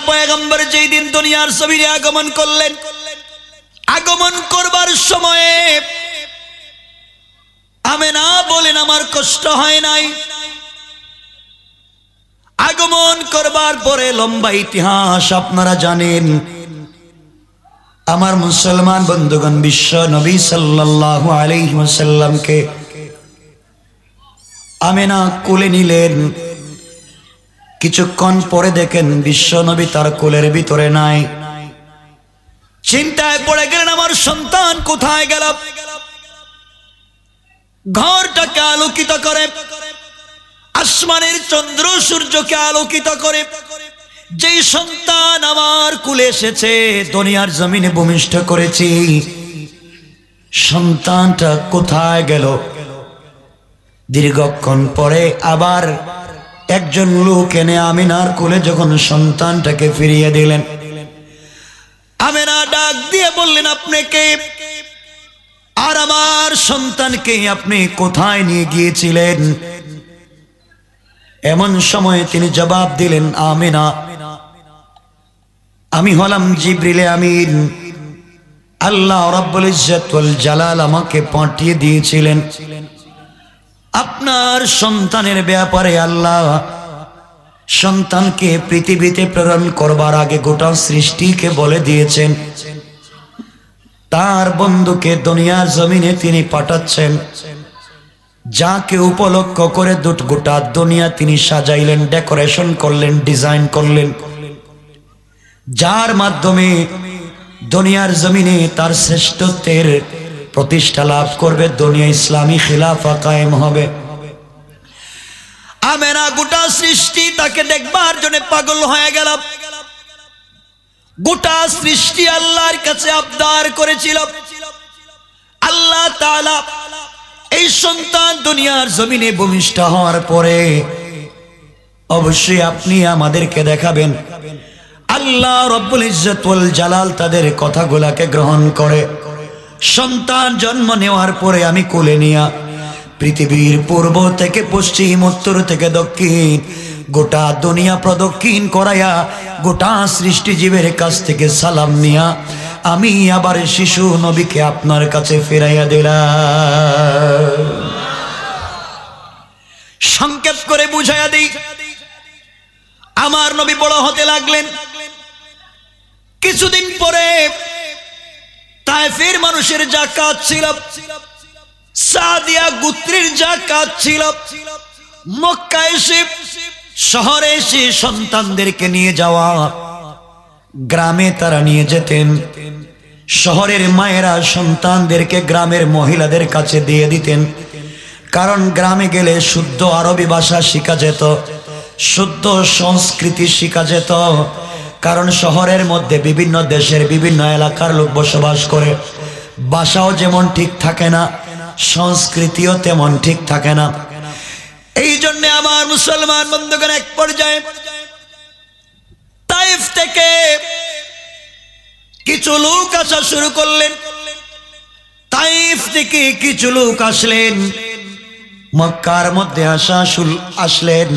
পয়গম্বর যেই দিন দুনিয়ার জমিনে আগমন করলেন, আগমন করবার সময়ে আমেনা বলেন আমার কষ্ট হয় নাই। আগমন করবার পরে লম্বা ইতিহাস আপনারা জানেন। আমার মুসলমান বন্ধুগণ, বিশ্ব নবী সাল্লাল্লাহু আলাইহি ওয়াসাল্লামকে আমেনা কোলে নিলেন। কিছুক্ষণ পরে দেখেন বিশ্ব নবী তার কোলের ভিতরে নাই। চিন্তায় পড়ে গেলেন আমার সন্তান কোথায় গেল। ঘরটাকে আলোকিত করে, আসমানের চন্দ্র সূর্যকে আলোকিত করে যেই সন্তান আমার কুলে এসেছে, দুনিয়ার জমিনে ভূমিষ্ঠ করেছি, সন্তানটা কোথায় গেল? দীর্ঘক্ষণ পরে আবার একজন লোক এনে আমিনার কোলে যখন সন্তানটাকে ফিরিয়ে দিলেন, আমিনা ডাক দিয়ে বললেন আপনি কে, আর আমার সন্তানকে আপনি কোথায় নিয়ে গিয়েছিলেন? এমন সময় তিনি জবাব দিলেন, আমিনা, আমি হলাম জিবরিল আমিন। আল্লাহ রাব্বুল ইজ্জত ওয়াল জালাল আমাকে পাঠিয়ে দিয়েছিলেন আপনার সন্তানের ব্যাপারে। আল্লাহ সন্তানকে পৃথিবীতে প্রেরণ করবার আগে গোটা সৃষ্টিকে বলে দিয়েছেন তার বন্ধুকে দুনিয়ার জমিনে তিনি পাঠাচ্ছেন। যাকে উপলক্ষ করে গোটা দুনিয়া তিনি সাজাইলেন, ডেকোরেশন করলেন, ডিজাইন করলেন, যার মাধ্যমে দুনিয়ার জমিনে তার শ্রেষ্ঠত্বের প্রতিষ্ঠা লাভ করবে, দুনিয়া ইসলামী খিলাফা কায়েম হবে। আমেনা গোটা সৃষ্টি তাকে দেখবার জন্য পাগল হয়ে গেল। গোটা সৃষ্টি আল্লাহর কাছে আবদার করেছিল, আল্লাহ তাআলা এই সন্তান দুনিয়ার জমিনে ভূমিষ্ঠ হওয়ার পরে অবশ্যই আপনি আমাদেরকে দেখাবেন। আল্লাহ রাব্বুল ইজ্জত ওয়াল জালাল তাদের কথাগুলাকে গ্রহণ করে সন্তান জন্ম নেওয়ার পরে আমি কোলে নিয়া পৃথিবীর পূর্ব থেকে পশ্চিম, উত্তর থেকে দক্ষিণ গোটা দুনিয়া প্রদক্ষিণ করাইয়া গোটা সৃষ্টিজীবের কাছ থেকে সালাম নিয়া আমি আবার শিশু নবীকে আপনার কাছে ফিরাইয়া দিলাম। সংক্ষেপ করে বুঝাইয়া দিই, আমার নবী বড় হতে লাগলেন। কিছুদিন পরে তায়েফের মানুষের যাকাত ছিল, সাদিয়া গোত্রের যাকাত ছিল। মক্কা এসে, শহরে এসে সন্তানদেরকে নিয়ে যাওয়া, গ্রামে তারা নিয়ে যেতেন। শহরের মায়েরা সন্তানদেরকে গ্রামের মহিলাদের কাছে দিয়ে দিতেন, কারণ গ্রামে গেলে শুদ্ধ আরবি ভাষা শিখা যেত, শুদ্ধ সংস্কৃতি শিখা যেত। কারণ শহরের মধ্যে বিভিন্ন দেশের বিভিন্ন এলাকার লোক বসবাস করে, ভাষাও যেমন ঠিক থাকে না, সংস্কৃতিও তেমন ঠিক থাকে না। এই জন্য আমার মুসলমান বন্ধুগণ এক পর্যায়ে তায়েফ থেকে কিছু লোক আসা শুরু করলেন। তায়েফ থেকে কিছু লোক আসলেন, মক্কার মধ্যে আসলেন।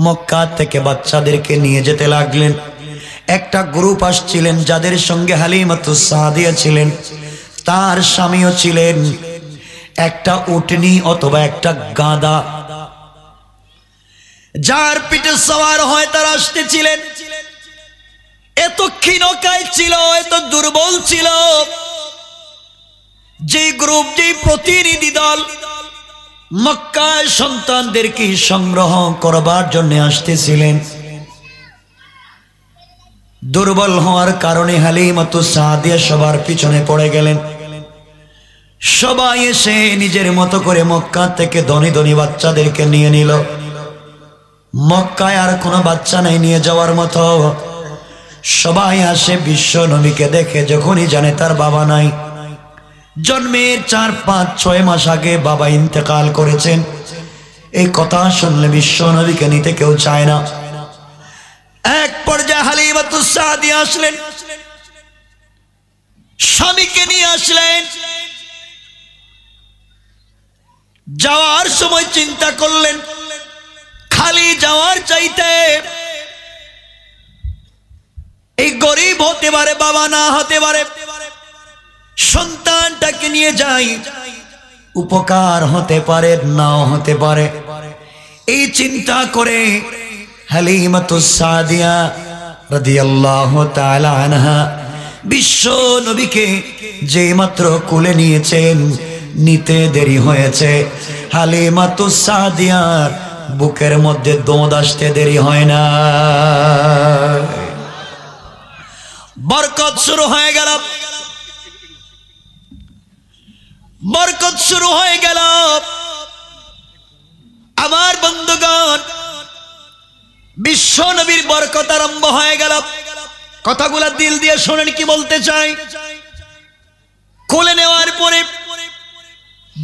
মক্কা থেকে বাচ্চাদেরকে নিয়ে যেতে লাগলেন। একটা গ্রুপ আসছিলেন যাদের সঙ্গে হালিমাতুস সাদিয়া ছিলেন, তার স্বামীও ছিলেন। একটা উটনি অথবা একটা গাধা, যার পিঠে সওয়ার হয় তারা আসতেছিলেন। এত ক্ষীণকায় ছিল, এত দুর্বল ছিল, যে গ্রুপ, যে প্রতিনিধি দল মক্কায় সন্তানদেরকে সংগ্রহ করবার জন্য আসতেছিলেন, দুর্বল হওয়ার কারণে হালিমাতুস সাদিয়া সবার পিছনে পড়ে গেলেন। সবাই এসে নিজের মতো করে মক্কা থেকে ধনী ধনী বাচ্চাদেরকে নিয়ে নিল। মক্কায় আর কোনো বাচ্চা নাই নিয়ে যাওয়ার মতো। সবাই আসে বিশ্ব নবীকে দেখে, যখনই জানে তার বাবা নাই। জন্মের 4, 5, 6 মাস আগে বাবা ইন্তেকাল করেছেন। এই কথা শুনলে বিশ্ব নবীকে নিতে কেউ চায় না। এক পর্যায়ে হালিমাতুস সাদিয়া আসলেন, স্বামীকে নিয়ে আসলেন। যাওয়ার সময় চিন্তা করলেন, খালি যাওয়ার চাইতে হতে পারে, বাবা না হতে পারে, সন্তানটাকে নিয়ে যাই, উপকার হতে পারে নাও হতে পারে। এই চিন্তা করে হালিমাতুস সাদিয়া রাদিয়াল্লাহু তাআলা আনহা বিশ্ব নবীকে যে মাত্র কোলে নিয়েছেন, নিতে দেরি হয়েছে। হালিমাতুস সাদিয়ার বুকের মধ্যে দোঁদ আসতে দেরি হয় না। বরকত শুরু হয়ে গেল, বরকত শুরু হয়ে গেল। আমার বন্ধুগণ, বিশ্ব নবীর বরকত আরম্ভ হয়ে গেল। কথাগুলা দিল দিয়ে শোনেন কি বলতে চাই। কোলে নেওয়ার পরে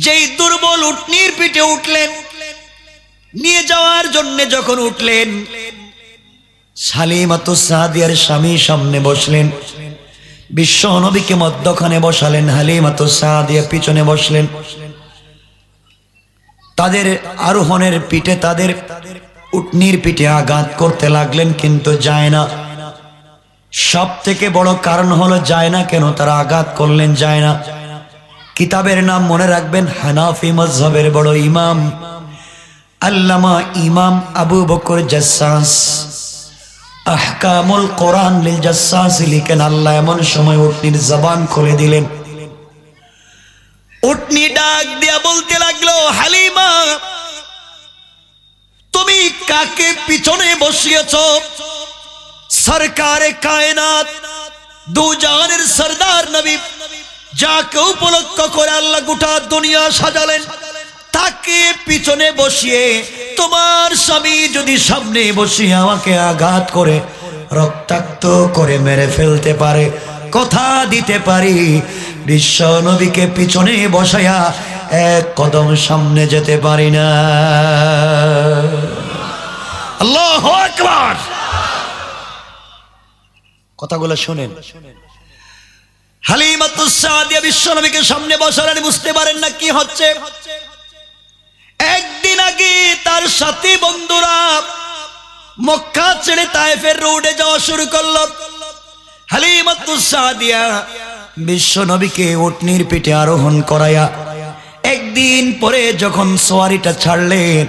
যেই দুর্বল উটনির পিঠে উঠলেন, নিয়ে যাওয়ার জন্য যখন উঠলেন, হালিমাতুস সাদিয়ার স্বামী সামনে বসলেন, বিশ্ব নবীকে মধ্যখানে বসালেন, হালিমাতুস সাদিয়া পিছনে বসলেন। তাদের আরোহণের পিঠে, তাদের উটনির পিঠে আঘাত করতে লাগলেন, কিন্তু যায় না। সব থেকে বড় কারণ হলো যায় না কেন তারা আঘাত করলেন, যায় না। কিতাবের নাম মনে রাখবেন, হানাফি মাযহাবের বড় ইমাম আল্লামা ইমাম আবু বকর জাসসাস আহকামুল কোরআন লিল জাসসাস লিখেন, আল্লাহ এমন সময় উটনির জবান খুলে দিলেন। উটনি ডাক দিয়া বলতে লাগলো, হালিমা তুমি কাকে পিছনে বসিয়েছ? সরকারে কায়নাত, দু জাহানের সরদার নবী, যাকে উপলক্ষ করে আল্লাহ গোটা দুনিয়া সাজালেন, তাকে পিছনে বসিয়ে তোমার স্বামী যদি সামনে বসিয়ে আমাকে আঘাত করে রক্তাক্ত করে মেরে ফেলতে পারে, কথা দিতে পারি বিশ্ব নবীকে পিছনে বসায়া এক কদম সামনে যেতে পারি না। আল্লাহু আকবার। কথাগুলো শুনেন। হালিমাতুস সাদিয়া বিশ্ব নবীকে সামনে বসালেন, বুঝতে পারেন না কি হচ্ছে। একদিন আগে তার সাথী বন্ধুরা মক্কা ছেড়ে তায়েফের রোডে যাওয়া শুরু করলো। হালিমাতুস সাদিয়া বিশ্ব নবীকে উটনির পিঠে আরোহণ করায়া একদিন পরে যখন সওয়ারিটা ছাড়লেন,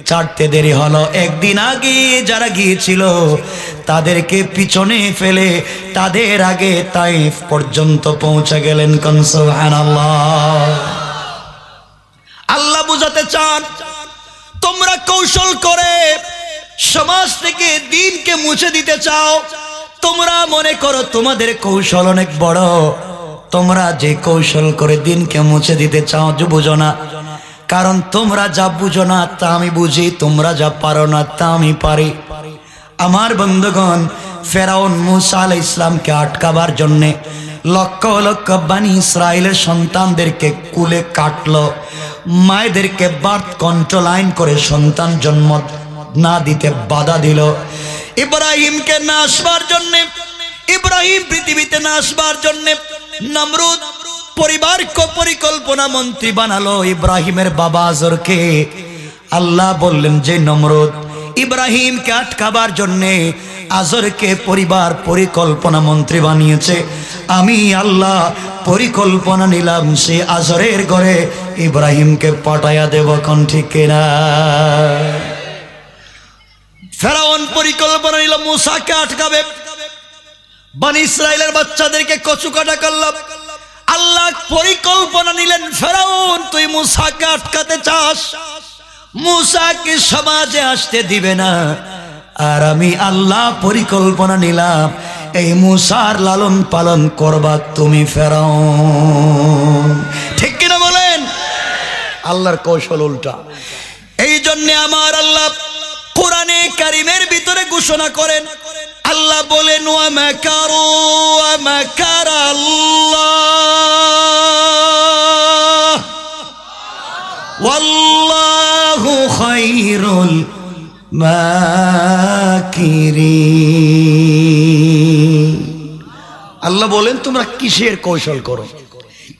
ছাড়তে দেরি হলো। একদিন আগে যারা গিয়েছিল তাদেরকে পিছনে ফেলে তাদের আগে তায়েফ পর্যন্ত পৌঁছে গেলেন। কোন সুবহানাল্লাহ। আল্লাহ বুঝাতে চান, তোমরা কৌশল করে সমাজ থেকে দ্বীনকে মুছে দিতে চাও। তোমরা মনে করো তোমাদের কৌশল অনেক বড়, তোমরা যে কৌশল করে দ্বীনকে মুছে দিতে চাও বুঝো না। কারণ তোমরা যা বুঝো না তা আমি বুঝি, তোমরা যা পারো না তা আমি পারি। আমার বন্ধুগণ, ফেরাউন মুসা আলাইহিস সালামকে আটকাবার জন্যে লক্ষ লক্ষ বনি ইসরাইলের সন্তানদেরকে কুলে কাটলো, মায়েদেরকে বার্থ কন্ট্রোল আইন করে সন্তান জন্ম না দিতে বাধা দিল। ইব্রাহিমকে না আসবার জন্যে, ইব্রাহিম পৃথিবীতে না আসবার জন্যে নমরুদ পরিবারকে পরিকল্পনা মন্ত্রী বানালো ইব্রাহিমের বাবা আজরকে। আল্লাহ বললেন যে নমরুদ ইব্রাহিমকে আটকাবার জন্যে আজরকে পরিবার পরিকল্পনা মন্ত্রী বানিয়েছে, আমি আল্লাহ পরিকল্পনা নিলাম সে আজরের ঘরে ইব্রাহিমকে পাঠাইয়া দেব। কোন ঠিক কিনা? ফেরাউন পরিকল্পনা নিল মুসাকে আটকাবে, বনি ইসরাইলের বাচ্চাদেরকে কচুকাটা করল। আল্লাহ পরিকল্পনা নিলেন, ফেরাউন তুই মুসাকে আটকাতে চাস, মুসাকে সমাজে আসতে দিবে না, আর আমি আল্লাহ পরিকল্পনা নিলাম এই মুসার লালন পালন করবা তুমি ফেরাউন। ঠিক কিনা বলেন? আল্লাহর কৌশল উল্টা। এই জন্য আমার আল্লাহ কোরআনে কারিমের ভিতরে ঘোষণা করেন, আল্লাহ বলেন ওয়া মাকারু ওয়া মাকারাল্লাহ ওয়াল্লাহু খায়রুল মাকিরিন। আল্লাহ বলেন তোমরা কিসের কৌশল করো,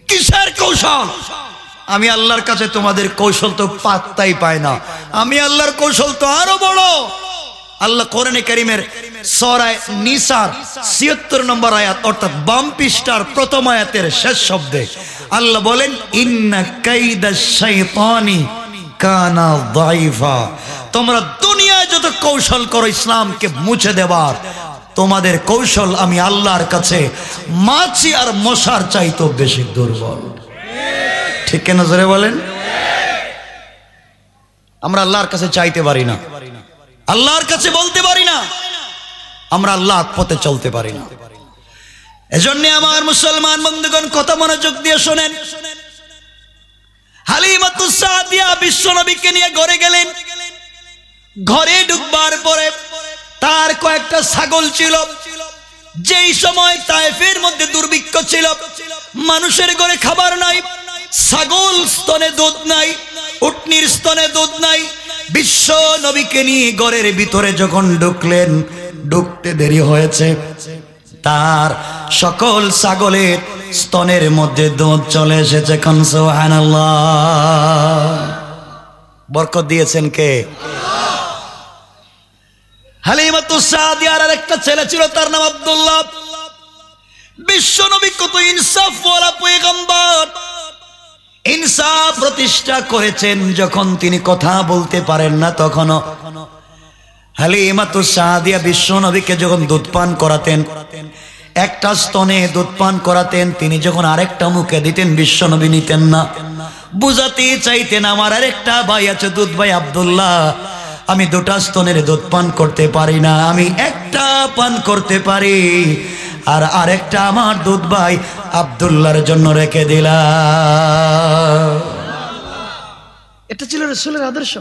কিসের কৌশল? আমি আল্লাহর কাছে তোমাদের কৌশল তো পাত্তাই পায় না। আমি আল্লাহর কৌশল তো আরো বড়। আল্লাহ কোরআনে কারীমের সূরা নিসার ৭৬ নম্বর আয়াত অর্থাৎ বাম পৃষ্ঠার প্রথম আয়াতের শেষ শব্দে আল্লাহ বলেন ইন্না কাইদাশ শাইতানি কানা দাইফা। তোমরা দুনিয়ায় যত কৌশল করো ইসলামকে মুছে দেবার, তোমাদের কৌশল আমি আল্লাহর কাছে মাছি আর মশার চাইতো বেশি দুর্বল। ঠিক কেন জোরে বলেন? আমরা আল্লাহর কাছে চাইতে পারি না, আল্লাহর কাছে বলতে পারি না, আমরা আল্লাহর পথে চলতে পারি না। এজন্য আমার মুসলমান বন্ধুগণ কথা মনোযোগ দিয়ে শোনেন। হালিমাতুস সাদিয়া বিশ্বনবীকে নিয়ে ঘরে গেলেন। ঘরে ঢুকবার পরে তার কয়েকটা ছাগল ছিল। যেই সময় তায়েফের মধ্যে দুর্ভিক্ষ ছিল, মানুষের ঘরে খাবার নাই, ছাগল স্তনে দুধ নাই, উটনির স্তনে দুধ নাই। বিশ্ব নবীকে নিয়ে ঘরের ভিতরে যখন ঢুকলেন, ঢুকতে দেরি হয়েছে, তার সকল ছাগলের স্তনের মধ্যে দুধ চলে এসেছে। কোন সুবহানাল্লাহ। বরকত দিয়েছেন কে? হালিমাতুস সাদিয়ার আরেকটা ছেলে ছিল, তার নাম আব্দুল্লাহ। বিশ্ব নবী কত ইনসাফ ওয়ালা পয়গম্বর, ইনসাফ প্রতিষ্ঠা করেছেন। যখন তিনি কথা বলতে পারেন না, তখনও হালিমাতুস সাদিয়া বিশ্ব নবীকে যখন দুধ পান করাতেন, একটা স্তনে দুধ পান করাতেন, তিনি যখন আরেকটা মুখে দিতেন বিশ্ব নবী নিতেন না। বুঝাতে চাইতেন আমার আরেকটা ভাই আছে দুধ ভাই আব্দুল্লাহ, আমি দুটা স্তনের দুধ পান করতে পারি না, আমি একটা পান করতে পারি, আর আরেকটা আমার দুধ ভাই আব্দুল্লাহর জন্য রেখে দিলাম। এটা ছিল রাসূলের আদর্শ।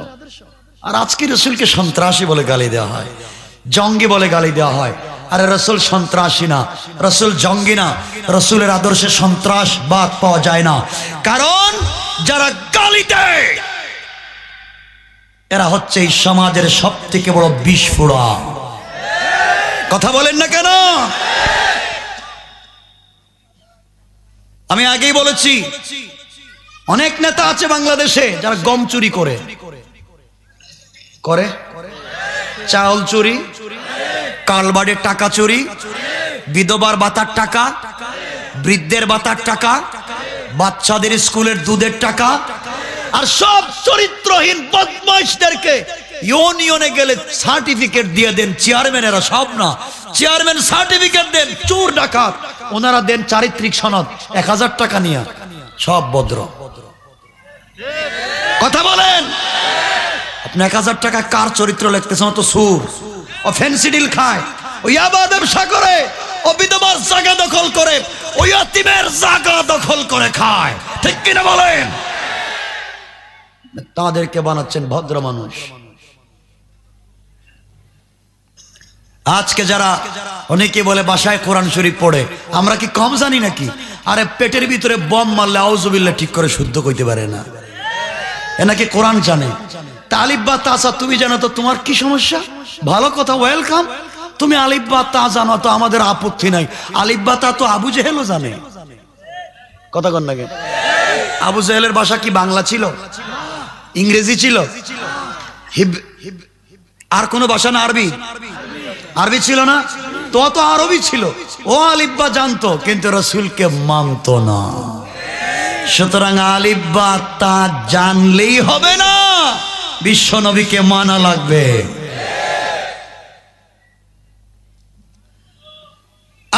আর আজকে রাসূলকে সন্ত্রাসী বলে গালি দেওয়া হয়, জঙ্গি বলে গালি দেওয়া হয়। আরে রাসূল সন্ত্রাসী না, রাসূল জঙ্গি না, রাসূলের আদর্শে সন্ত্রাসবাদ পাওয়া যায় না। কারণ যারা গালি দেয় এরা হচ্ছে এই সমাজের সব থেকে বড় বিস্ফোরা। কথা বলেন না কেন? আমি আগেই বলেছি, অনেক নেতা আছে বাংলাদেশে যারা গম চুরি করে, চাউল চুরি, কালবাড়ির টাকা চুরি, বিধবার ভাতার টাকা, বৃদ্ধের ভাতার টাকা, বাচ্চাদের স্কুলের দুধের টাকা, আর সব চরিত্রহীন বদমাইশদেরকে ইউনিয়নে গেলে সার্টিফিকেট দিয়ে দেন চেয়ারম্যানেরা। সব না, চেয়ারম্যান সার্টিফিকেট দেন, চোর ডাকাত ওনারা দেন চারিত্রিক সনদ 1000 টাকা নিয়ে। সব ভদ্র। কথা বলেন, আপনি 1000 টাকা কার চরিত্র লিখতেছেন? তো সুর, ও ফেন্সিডিল খায়, ও ইয়াবা ব্যবসা করে, ও বিধবার জায়গা দখল করে, ও ইতিমের জায়গা দখল করে খায়। ঠিক কিনা বলেন? তাদেরকে বানাচ্ছেন ভদ্র মানুষ। আজকে যারা অনেকে বলে বাসায় কোরআন শরীফ পড়ে, আমরা কি কম জানি নাকি? আরে পেটের ভিতরে বম মারলে আউযুবিল্লাহ ঠিক করে শুদ্ধ কইতে পারে না, এ নাকি কোরআন জানে। আলিফ বা তা তুমি জানো তো তোমার কি সমস্যা? ভালো কথা, ওয়েলকাম। তুমি আলিফ বা তা জানো তো আমাদের আপত্তি নাই। আলিফ বা তা তো আবু জেহেলও জানে। কথা কন না কেন? আবু জেহেলের ভাষা কি বাংলা ছিল? ইংরেজি ছিল? আর কোন ভাষা না? আরবি ছিল না? তো আরবি ছিল। ও আলিফ বা জানতো, কিন্তু রাসূলকে মানতো না। সুতরাং আলিফ বা তা জানলেই হবে না, বিশ্ব নবীকে মানা লাগবে।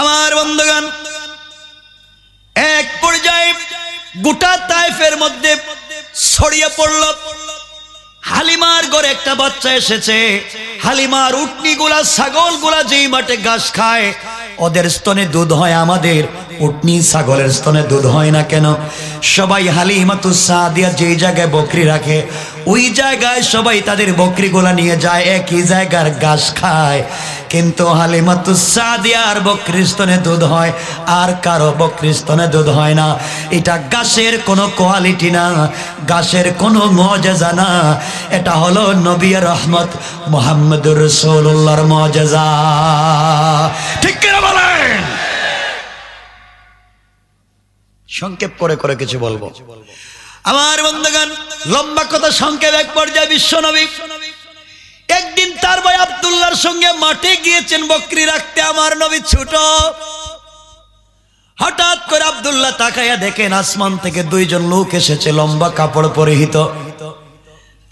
আমার বন্ধুগণ, এক পর্যায়ে গোটা তায়েফের মধ্যে ছড়িয়ে পড়ল, হালিমার ঘরে একটা বাচ্চা এসেছে। হালিমার উটনিগুলা, ছাগলগুলা যেই মাঠে ঘাস খায় ওদের স্তনে দুধ হয়, আমাদের উটনি ছাগলের স্তনে দুধ হয় না কেন? সবাই হালিমাতুস সাদিয়া যেই জায়গায় বকরি রাখে ওই জায়গায় সবাই তাদের বকরিগুলা নিয়ে যায়, একই জায়গার ঘাস খায়। কিন্তু হালিমাতুস সাদিয়ার বকরির স্তনে দুধ হয়, আর কারো বকরির স্তনে দুধ হয় না। এটা ঘাসের কোনো কোয়ালিটি না, ঘাসের কোনো মুআজিজা না, এটা হলো নবী রহমত মুহাম্মদুর রাসূলুল্লাহর মুআজিজা। ঠিক কি না বলেন? সংক্ষেপ করে করে কিছু বলবো। আমার বন্ধুগণ, লম্বা কথা সংক্ষেপ। এক পর্যায়ে বিশ্ব নবী একদিন তার ভাই আব্দুল্লাহর সঙ্গে মাঠে গিয়েছেন বকরি রাখতে। আমার নবী ছোট। হঠাৎ করে আব্দুল্লাহ তাকায়া দেখেন আসমান থেকে দুইজন লোক এসেছে, লম্বা কাপড় পরিহিত।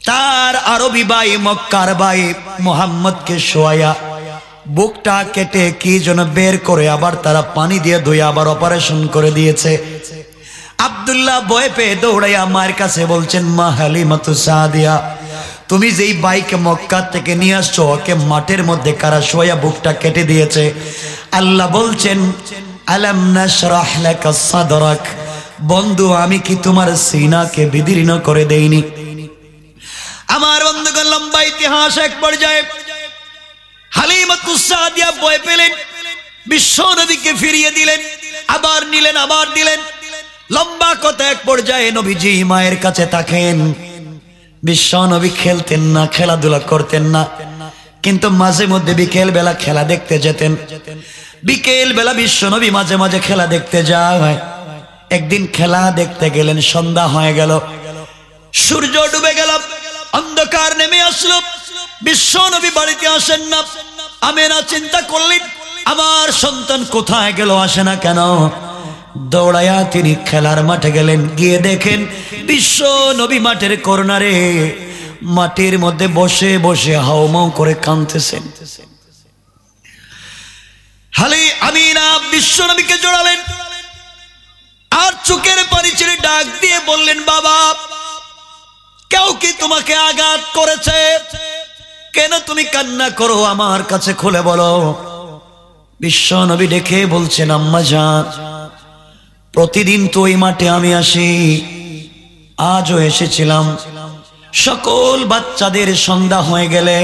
তার আরবি ভাই মক্কার ভাই মুহাম্মদকে শোয়া বুকটা কেটে কি যেন বের করে আবার তারা পানি দিয়ে ধুয়ে আবার অপারেশন করে দিয়েছে। আব্দুল্লাহ ভয় পেয়ে দৌড়াইয়া মায়ের কাছে বলছেন, মা হালিমাতু সাদিয়া, তুমি যেই বাইকে মক্কা থেকে নিয়ে আসছো ওকে মাঠের মধ্যে কারা শোয়া বুকটা কেটে দিয়েছে? আল্লাহ বলছেন, আলাম নাশরাহ লাকা সাদরাক, বন্ধু আমি কি তোমার সিনাকে বিদীর্ণ করে দেইনি? আমার বন্ধুগণ, লম্বা ইতিহাস। এক পর্যায়ে হালিমাতু সাদিয়া ভয় পেলেন, বিশ্ব নবীকে ফিরিয়ে দিলেন, আবার নিলেন, আবার দিলেন। লম্বা কথা। এক পর্যায়ে নবীজি মায়ের কাছে থাকেন। বিশ্ব নবী খেলতেন না, খেলাধুলা করতেন না, কিন্তু মাঝে মধ্যে বিকেল বেলা খেলা দেখতে যেতেন। বিকেল বেলা বিশ্ব নবী মাঝে মাঝে খেলা দেখতে যায়। একদিন খেলা দেখতে গেলেন, সন্ধ্যা হয়ে গেল, সূর্য ডুবে গেল, অন্ধকার নেমে আসলো। বিশ্ব নবী বাড়িতে আসেন না। আমেনা চিন্তা করলেন, আমার সন্তান কোথায় গেল, আসে না কেন? দৌড়ায়া তিনি খেলার মাঠে গেলেন। গিয়ে দেখেন বিশ্ব নবী মাঠের কর্নারে মাটির মধ্যে বসে বসে হাউমাউ করে কাঁদতেছেন। হালি আমিনা বিশ্ব নবীকে জড়ালেন আর চোখের পানি ছেড়ে ডাক দিয়ে বললেন, বাবা, কেউ কি তোমাকে আঘাত করেছে? কেন তুমি কান্না করো? আমার কাছে খুলে বলো। বিশ্ব নবী দেখে বলছেন, আম্মা জান, প্রতিদিন তো ওই মাঠে আমি আসি, আজও এসেছিলাম। সকল বাচ্চাদের সন্ধ্যা হয়ে গেলে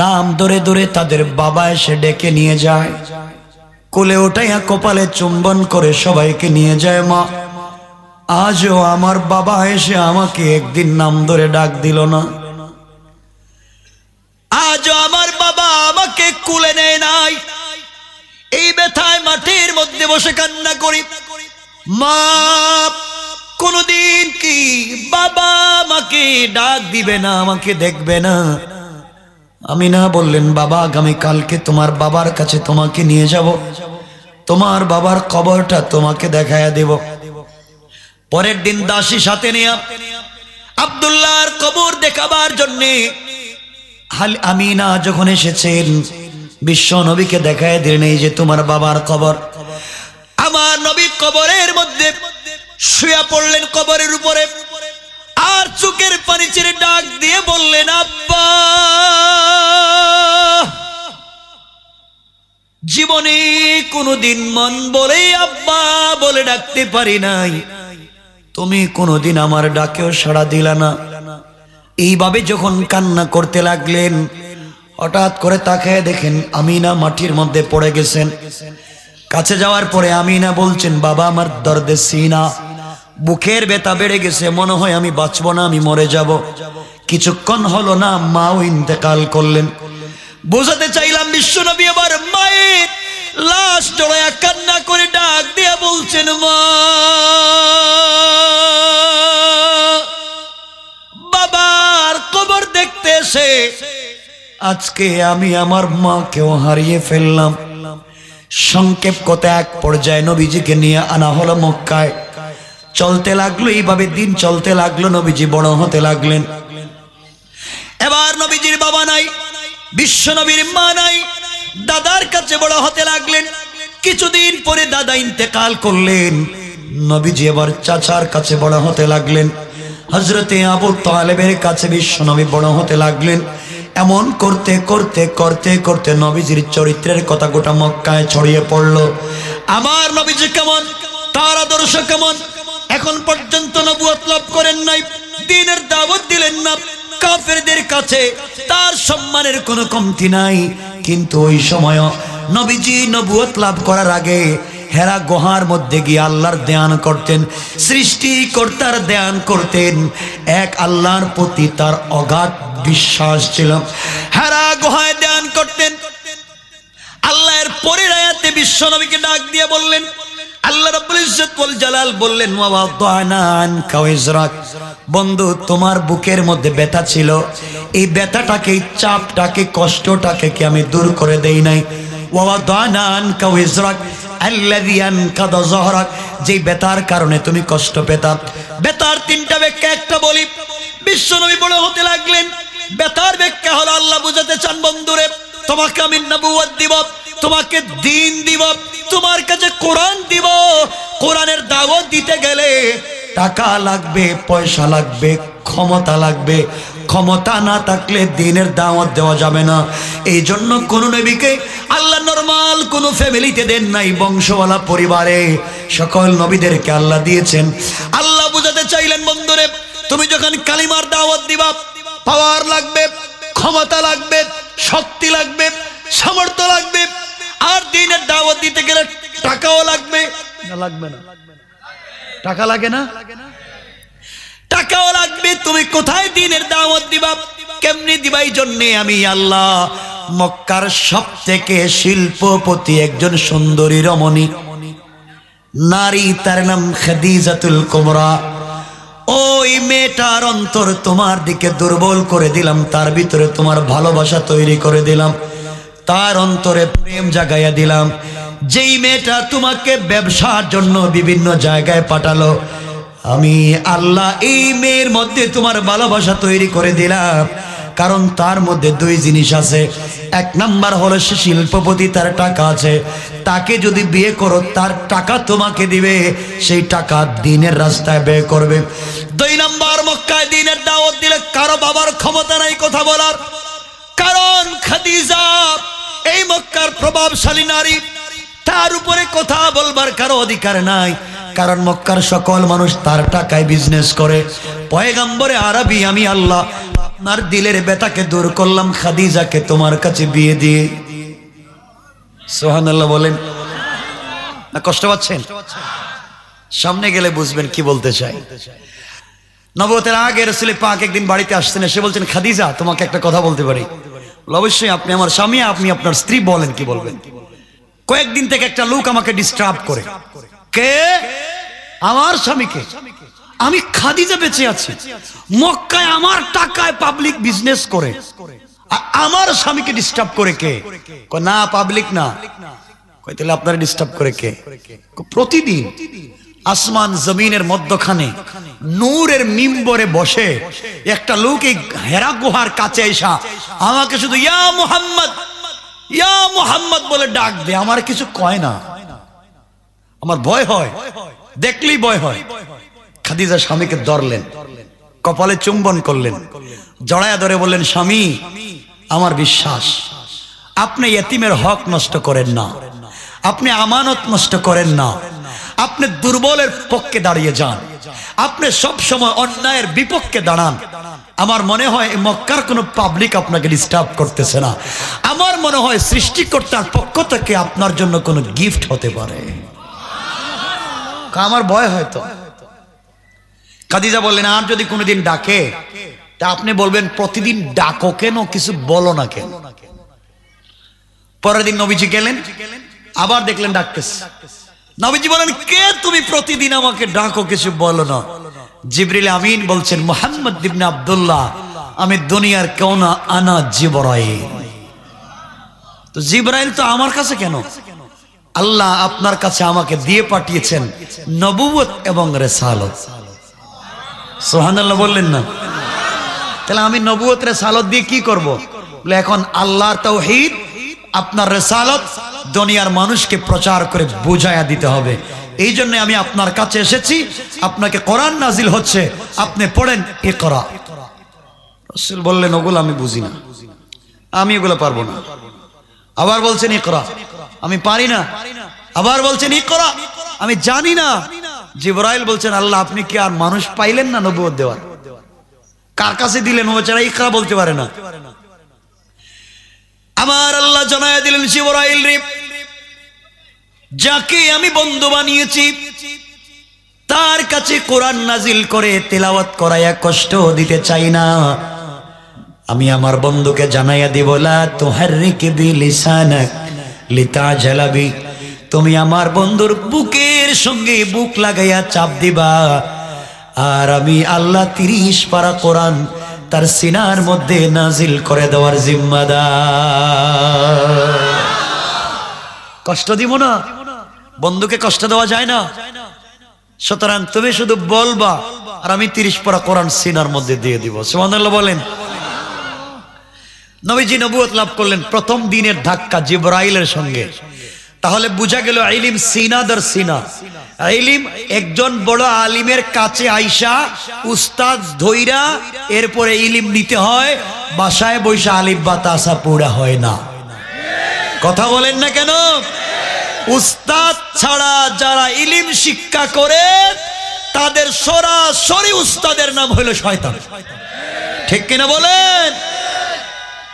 নাম ধরে ধরে তাদের বাবা এসে ডেকে নিয়ে যায়, কোলে ওঠাইয়া কপালে চুম্বন করে সবাইকে নিয়ে যায়। মা, আজও আমার বাবা এসে আমাকে একদিন নাম ধরে ডাক দিল না। আজও আমার বাবা আমাকে কুলে নেয় নাই। এই ব্যথায় মাঠের মধ্যে বসে কান্না করি। মা, কোনদিন কি বাবা আমাকে ডাক দিবে না, আমাকে দেখবে না? আমিনা বললেন, বাবা, আগামী কালকে তোমার বাবার কাছে তোমাকে নিয়ে যাব, তোমার বাবার কবরটা তোমাকে দেখায়া দেব। পরের দিন দাসী সাথে নিয়ে আব্দুল্লাহর কবর দেখাবার জন্যে আমিনা যখন এসেছেন, বিশ্ব নবীকে দেখায় দিলেন, এই যে তোমার বাবার কবর। আমার নবী কবরের মধ্যে শুয়ে পড়লেন, কবরের উপরে, আর চোখের পানি ছেড়ে ডাক দিয়ে বললেন, আব্বা। জীবনে কোনদিন মন বলে আব্বা বলে ডাকতে পারি নাই, তুমি কোনদিন আমার ডাকেও সাড়া দিলা না। এইভাবে যখন কান্না করতে লাগলেন, হঠাৎ করে তাকায় দেখেন আমিনা মাটির মধ্যে পড়ে গেছেন। কাছে যাওয়ার পরে আমিনা বলছেন, বাবা, আমার দর্দে সিনা, বুকের ব্যথা বেড়ে গেছে, মনে হয় আমি বাঁচবো না, আমি মরে যাব। কিছুক্ষণ হলো না, মাও ইন্তেকাল করলেন। বোঝাতে চাইলাম, বিশ্ব নবী আবার মায়ের লাশ জড়ায়া কান্না করে ডাক দিয়ে বলছেন, মা, বাবার কবর দেখতে এসে আজকে আমি আমার মাকেও হারিয়ে ফেললাম। সংক্ষেপ কথা, এক পর্যায়ে নবীজিকে নিয়ে আনা হলো মক্কায়। চলতে লাগলো, এইভাবে দিন চলতে লাগলো, নবীজি বড় হতে লাগলেন। এবার নবীজির বাবা নাই, বিশ্ব নবীর মা নাই, দাদার কাছে বড় হতে লাগলেন। কিছুদিন পরে দাদা ইন্তেকাল করলেন। নবীজি এবার চাচার কাছে বড় হতে লাগলেন। হযরতে আবু তালেবের কাছে বিশ্ব নবী বড় হতে লাগলেন। এমন করতে করতে করতে করতে নবীজির চরিত্রের কথা গোটা মক্কায় ছড়িয়ে পড়ল। আমার নবীজি কেমন, তার আদর্শ কেমন, এখন পর্যন্ত নবুয়ত লাভ করেন নাই, দ্বীনের দাওয়াত দিলেন না, কাফেরদের কাছে তার সম্মানের কোনো কমতি নাই। কিন্তু ওই সময় নবীজি নবুয়ত লাভ করার আগে হেরা গুহার মধ্যে গিয়ে আল্লাহর ধ্যান করতেন, সৃষ্টিকর্তার ধ্যান করতেন। এক আল্লাহর প্রতি তার অগাধ বিশ্বাস ছিল। হেরা গুহায় ধ্যান করতেন। আল্লাহর পরের আয়াতে বিশ্ব নবীকে ডাক দিয়ে বললেন, আল্লাহ রাব্বুল ইজ্জত ওয়াল জালাল বললেন ওয়া ওয়াদানা আনকা ওয়িজরাক, বন্ধু তোমার বুকের মধ্যে ব্যথা ছিল, এই ব্যথাটাকে, এই চাপটাকে, কষ্টটাকে কি আমি দূর করে দেই নাই? ওয়া ওয়াদানা আনকা ওয়িজরাক আল্লাযী আনকাযা যহরাক, যে ব্যথার কারণে তুমি কষ্ট পেতা। ব্যথার তিনটা ব্যাখ্যা একটা বলি। বিশ্বনবী বড় হতে লাগলেন, ব্যথার ব্যাখ্যা হলো আল্লাহ বুঝাতে চান বন্ধুরে তোমাকে আমি নবুয়ত দিব, তোমাকে দ্বীন দিব, তোমার কাছে কোরআন দিব। কোরআনের দাওয়াত দিতে গেলে টাকা লাগবে, পয়সা লাগবে, ক্ষমতা লাগবে। ক্ষমতা না থাকলে দ্বীনের দাওয়াত দেওয়া যাবে না। এই জন্য কোন নবীকে আল্লাহ নরমাল কোন ফ্যামিলিতে দেন নাই, বংশওয়ালা পরিবারে সকল নবীদেরকে আল্লাহ দিয়েছেন। আল্লাহ বুঝাতে চাইলেন বন্ধুরে তুমি যখন কালিমার দাওয়াত দিবা, পাওয়ার লাগবে, ক্ষমতা লাগবে, শক্তি লাগবে, সামর্থ্য লাগবে। আর দ্বীনের দাওয়াত দিতে গেলে টাকাও লাগবে না? লাগবে না? টাকা লাগে না? টাকাও লাগবে। তুমি কোথায় দ্বীনের দাওয়াত দিবা, কেমনি দিবা? এই জন্য আমি আল্লাহ মক্কার সবথেকে শিল্পপতি একজন সুন্দরী রমণী নারী, তার নাম খাদিজাতুল কুবরা, ওই মেয়েটার অন্তর তোমার দিকে দুর্বল করে দিলাম, তার ভিতরে তোমার ভালোবাসা তৈরি করে দিলাম, তার অন্তরে প্রেম জাগাইয়া দিলাম। যেই মেয়েটা তোমাকে ব্যবসার জন্য বিভিন্ন জায়গায় পাঠালো, আমি আল্লাহ এই মেয়ের মধ্যে তোমার ভালোবাসা তৈরি করে দিলাম। কারণ তার মধ্যে দুই জিনিস আছে। এক নাম্বার হলো সে শিল্পপতি, তার টাকা আছে। তাকে যদি বিয়ে করো, তার টাকা তোমাকে দিবে, সেই টাকা দ্বীনের রাস্তায় ব্যয় করবে। দুই নাম্বার, মক্কায় দ্বীনের দাওয়াত দিলে কারো বাবার ক্ষমতা নাই কথা বলার, কারণ খাদিজা এই মক্কার প্রভাবশালী নারী, তার উপরে কথা বলবার কারো অধিকার নাই। কারণ মক্কার সকল মানুষ তার টাকায় বিজনেস করে। পয়গম্বরে আরবি আমি আল্লাহ আপনার দিলের ব্যথাকে দূর করলাম খাদিজাকে তোমার কাছে বিয়ে দিয়ে। সুবহানাল্লাহ বলেন না? কষ্ট পাচ্ছেন? সামনে গেলে বুঝবেন কি বলতে চাই। নবুয়তের আগে রাসূল পাক একদিন বাড়িতে আসছেন, এসে বলছেন খাদিজা তোমাকে একটা কথা বলতে পারি? অবশ্যই, আপনি আমার স্বামী, আপনি আপনার স্ত্রী, বলেন কি বলবেন। কয়েকদিন থেকে একটা লোক আমাকে ডিস্টার্ব করে। কে? আমার স্বামীকে। আমি খাদিজা বেঁচে আছি, মক্কায় আমার টাকায় পাবলিক বিজনেস করে, আমার স্বামীকে ডিস্টার্ব করে কে? না পাবলিক না। তাহলে আপনারা ডিস্টার্ব করে কে? প্রতিদিন আসমান জমিনের মধ্যখানে নূরের মিম্বরে বসে একটা লোক এই হেরা গুহার কাছে এসা আমাকে শুধু ইয়া মুহাম্মদ, ইয়া মুহাম্মদ বলে ডাক দে, আমার কিছু কয় না। আমার ভয় হয়, দেখলেই ভয় হয়। খাদিজা স্বামীকে ধরলেন, কপালে চুম্বন করলেন, জড়ায়া ধরে বললেন স্বামী আমার বিশ্বাস আপনি ইতিমের হক নষ্ট করেন না, আপনি আমানত নষ্ট করেন না, আপনি দুর্বলের পক্ষে দাঁড়িয়ে যান, আপনি সব সময় অন্যায়ের বিপক্ষে দাঁড়ান। আমার মনে হয় মক্কার কোনো পাবলিক আপনাকে ডিস্টার্ব করতেছে না। আমার মনে হয় সৃষ্টিকর্তার পক্ষ থেকে আপনার জন্য কোনো গিফট হতে পারে। আমার ভয় হয়তো। খাদিজা বললেন আর যদি কোনোদিন ডাকে তা আপনি বলবেন প্রতিদিন ডাকো কেন, কিছু বলো না কেন। পরের দিন নবীজি গেলেন, আবার দেখলেন ডাকতেছে। নবীজি বলেন কে তুমি, প্রতিদিন আমাকে ডাকো কিছু বলো না। জিবরিল আমিন বলছেন মুহাম্মদ ইবনে আব্দুল্লাহ, আমি দুনিয়ার কেউ না, আনা জিবরাইল। তো জিবরাইল তো আমার কাছে কেন? আল্লাহ আপনার কাছে আমাকে দিয়ে পাঠিয়েছেন নবুয়ত এবং রিসালাত। সুবহানাল্লাহ বললেন না? তাহলে আমি নবুয়ত রিসালাত দিয়ে কি করব? বলে এখন আল্লাহর তাওহীদ, আপনার রিসালাত দুনিয়ার মানুষকে প্রচার করে বুঝায়া দিতে হবে। এই জন্য আমি আপনার কাছে এসেছি, আপনাকে কোরআন নাজিল হচ্ছে, আপনি পড়েন ইকরা। রাসূল বললেন ওগুলো আমি বুঝি না, আমি এগুলো পারবো না। আবার বলছেন ইকরা, আমি পারি না। আবার বলছেন ইকরা, আমি জানি না। জিবরাইল বলছেন আল্লাহ আপনি কি আর মানুষ পাইলেন না নবুয়ত দেওয়ার? কার কাছে দিলেন? ও বেচারা ইকরা বলতে পারে না। আমার আল্লাহ জানায়া দিলেন জিবরাইল রে, যাকে আমি বন্ধু বানিয়েছি তার কাছে কোরআন নাজিল করে তেলাওয়াত করায়া কষ্ট দিতে চাই না। আমি আমার বন্ধুকে জানাইয়া দিব লা তুহাররিক বিলিসানাক লিতাজালা বি, তুমি আমার বন্ধুর বুকের সঙ্গে বুক লাগাইয়া চাপ দিবা, আর আমি আল্লাহ 30 পারা কোরআন তার সিনার মধ্যে নাজিল করে দেওয়ার জিম্মাদার। কষ্ট দিব না, বন্ধুকে কষ্ট দেওয়া যায় না। সুতরাং তুমি শুধু বলবা আর আমি 30 পারা কোরআন সিনার মধ্যে দিয়ে দিব। সুবহানাল্লাহ বলেন। নবীজি নবুয়ত লাভ করলেন প্রথম দিনের ধাক্কা জিবরাইলের সঙ্গে। তাহলে বোঝা গেল ইলম সিনা দর সিনা। ইলম একজন বড় আলিমের কাছে আইসা উস্তাদ ধইরা এরপরে ইলম নিতে হয়, বাসায় বৈশা আলিফ বা তাসা পড়া হয় না। কথা বলেন না কেন? উস্তাদ ছাড়া যারা ইলম শিক্ষা করে তাদের সরাসরি উস্তাদের নাম হলো শয়তান। ঠিক কিনা বলেন?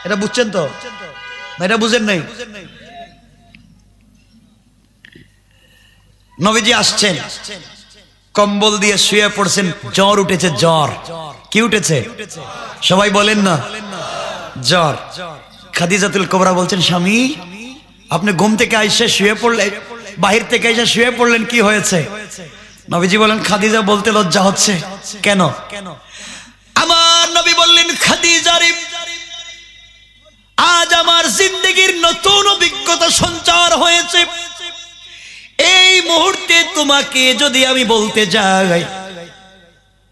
এটা বুঝছেন তো না? এটা বুঝেন নাই? নবীজি আসছেন, কম্বল দিয়ে শুয়ে পড়ছেন, জ্বর উঠেছে। জ্বর কি উঠেছে? সবাই বলেন না, জ্বর। খাদিজাতুল কুবরা বলছেন, স্বামী আপনি ঘুম থেকে আইসা শুয়ে পড়লেন, বাহির থেকে আইসা শুয়ে পড়লেন, কি হয়েছে? নবীজি বলেন, খাদিজা বলতে লজ্জা হচ্ছে। কেন? আমার নবী বললেন, খাদিজা রে, আজ আমার জিন্দেগির নতুন অভিজ্ঞতা সঞ্চার হয়েছে। এই মুহূর্তে তোমাকে যদি আমি বলতে যাই,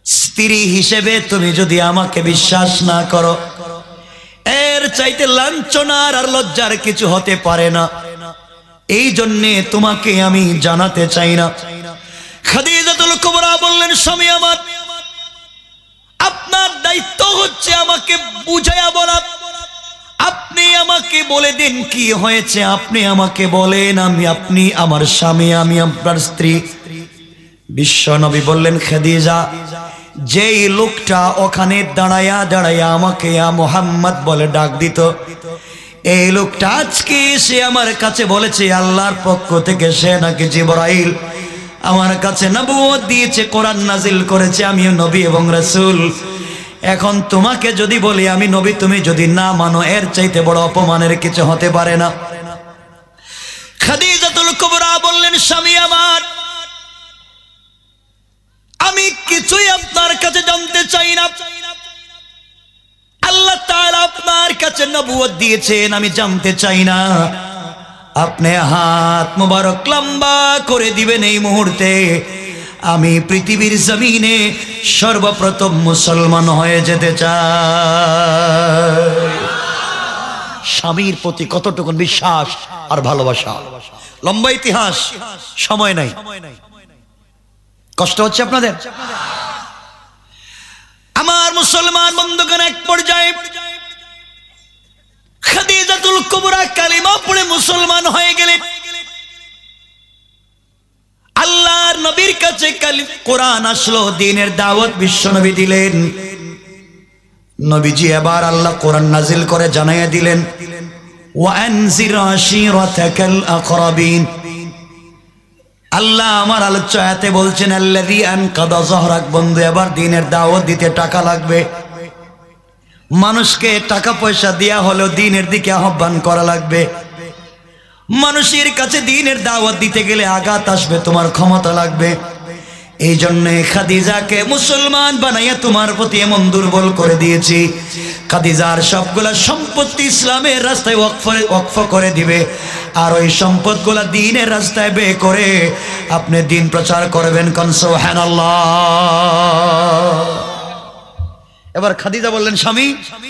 স্ত্রী হিসেবে তুমি যদি আমাকে বিশ্বাস না করো, এর চাইতে লাঞ্ছনার আর লজ্জার কিছু হতে পারে না। এই জন্যে তোমাকে আমি জানাতে চাই না। খাদিজাতুল কুবরা বললেন, স্বামী আমার, আপনার দায়িত্ব হচ্ছে আমাকে বুঝাইয়া বলা। আপনি আমাকে বলে দিন কি হয়েছে, আপনি আমাকে বলেন। আপনি আমার স্বামী, আমি আপনার স্ত্রী। বিশ্ব নবী বললেন, খাদিজা, যেই লোকটা ওখানে দাঁড়ায়া দাঁড়ায়া আমাকে ইয়া মুহাম্মদ বলে ডাক দিত, এই লোকটা আজকে এসে আমার কাছে বলেছে আল্লাহর পক্ষ থেকে সে নাকি জিবরাইল আমার কাছে নবুয়ত দিয়েছে, কোরআন নাজিল করেছে, আমি নবী এবং রাসূল। এখন তোমাকে যদি বলি আমি নবী, তুমি যদি না মানো, এর চাইতে বড় অপমানের কিছু হতে পারে না। খাদিজাতুল কুবরা বললেন, স্বামী আমার, আমি কিছুই আপনার কাছে জানতে চাই না। আল্লাহ তাআলা আপনার কাছে নবুয়ত দিয়েছেন, আমি জানতে চাই না। আপনি হাত মোবারক লম্বা করে দিবেন, এই মুহূর্তে আমি পৃথিবীর জমিনে সর্বপ্রথম মুসলমান হয়ে যেতে চাই। স্বামীর প্রতি কতটুকু বিশ্বাস আর ভালোবাসা! লম্বা ইতিহাস, সময় নাই। কষ্ট হচ্ছে আপনাদের? আমার মুসলমান বন্ধুগণ, এক পর্যায়ে খাদিজাতুল কুবরা কালিমা পড়ে মুসলমান হয়ে গেলেন। আল্লাহর নবীর কাছে কোরআন আসলো, দ্বীনের দাওয়াত বিশ্বনবী দিলেন। নবীজি এবার আল্লাহ কোরআন নাজিল করে জানাইয়া দিলেন, ওয়া আনজির আশিরাতাকাল আকরাবিন। আল্লাহ আমার আলোচ্য আয়াতে বলছেন, আল্লাযী আনকাদা যাহরাক। বন্ধু, এবার দ্বীনের দাওয়াত দিতে টাকা লাগবে। মানুষকে টাকা পয়সা দেয়া হলেও দ্বীনের দিকে আহ্বান করা লাগবে। মানুষের কাছে দ্বীনের দাওয়াত দিতে গেলে আঘাত আসবে, তোমার ক্ষমতা লাগবে। এই জন্য খাদিজাকে মুসলমান বানাইয়া তোমার প্রতি এমন দুর্বল করে দিয়েছি, খাদিজার সবগুলা সম্পত্তি ইসলামের রাস্তায় ওয়াকফ করে দিবে, আর ওই সম্পদগুলা দ্বীনের রাস্তায় ব্যয় করে আপনি দ্বীন প্রচার করবেন। কোন সুবহানাল্লাহ। এবার খাদিজা বললেন, স্বামী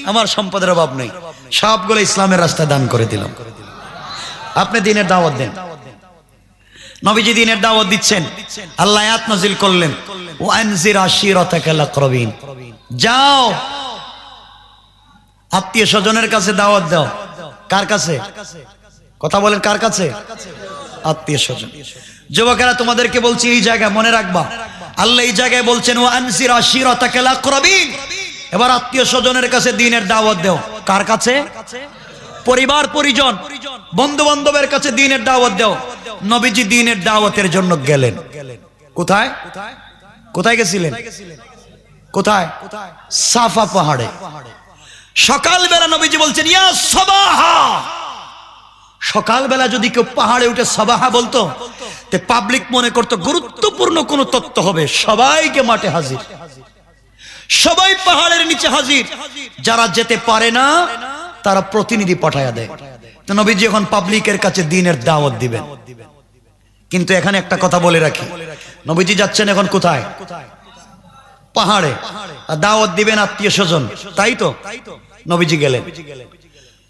আমার সম্পদের অভাব নেই, সবগুলো ইসলামের রাস্তায় দান করে দিলাম, আপনি দ্বীনের দাওয়াত দেন। নবীজি দ্বীনের দাওয়াত দিচ্ছেন, আল্লাহ আয়াত নাযিল করলেন, ওয়া আনজির আশিরাতাকাল আকরাবিন। যাও আত্মীয় স্বজনের কাছে দাওয়াত দাও। কার কাছে? কথা বলেন, কার কাছে? আত্মীয় স্বজন। যুবকেরা, তোমাদেরকে বলছি, এই জায়গায় মনে রাখবা, আল্লাহ এই জায়গায় বলছেন ওয়া আনজির আশিরাতাকাল আকরাবিন। এবার আত্মীয় স্বজনের কাছে দ্বীনের দাওয়াত দাও। কার কাছে? পরিবার পরিজন, বন্ধু বান্ধবের কাছে দ্বীনের দাওয়াত দাও। নবীজি দ্বীনের দাওয়াতের জন্য গেলেন। কোথায়? কোথায় গেছিলেন? কোথায়? সাফা পাহাড়ে। সকালবেলা নবীজি বলছেন, ইয়া সাবাহা, সকালবেলা যদি কেউ পাহাড়ে উঠে সাবাহা বলতো, তে পাবলিক মনে করতো গুরুত্বপূর্ণ কোনো তত্ত্ব হবে, সবাইকে মাঠে হাজির, সবাই পাহাড়ের নিচে হাজির। যারা যেতে পারে না তারা প্রতিনিধি পাঠায়া দেয়। তো নবীজি এখন পাবলিকের কাছে দ্বীনের দাওয়াত দিবেন। কিন্তু এখানে একটা কথা বলে রাখি, নবীজি যাচ্ছেন এখন কোথায়? পাহাড়ে। দাওয়াত দিবেন আত্মীয় স্বজন, তাই তো? নবীজি গেলেন,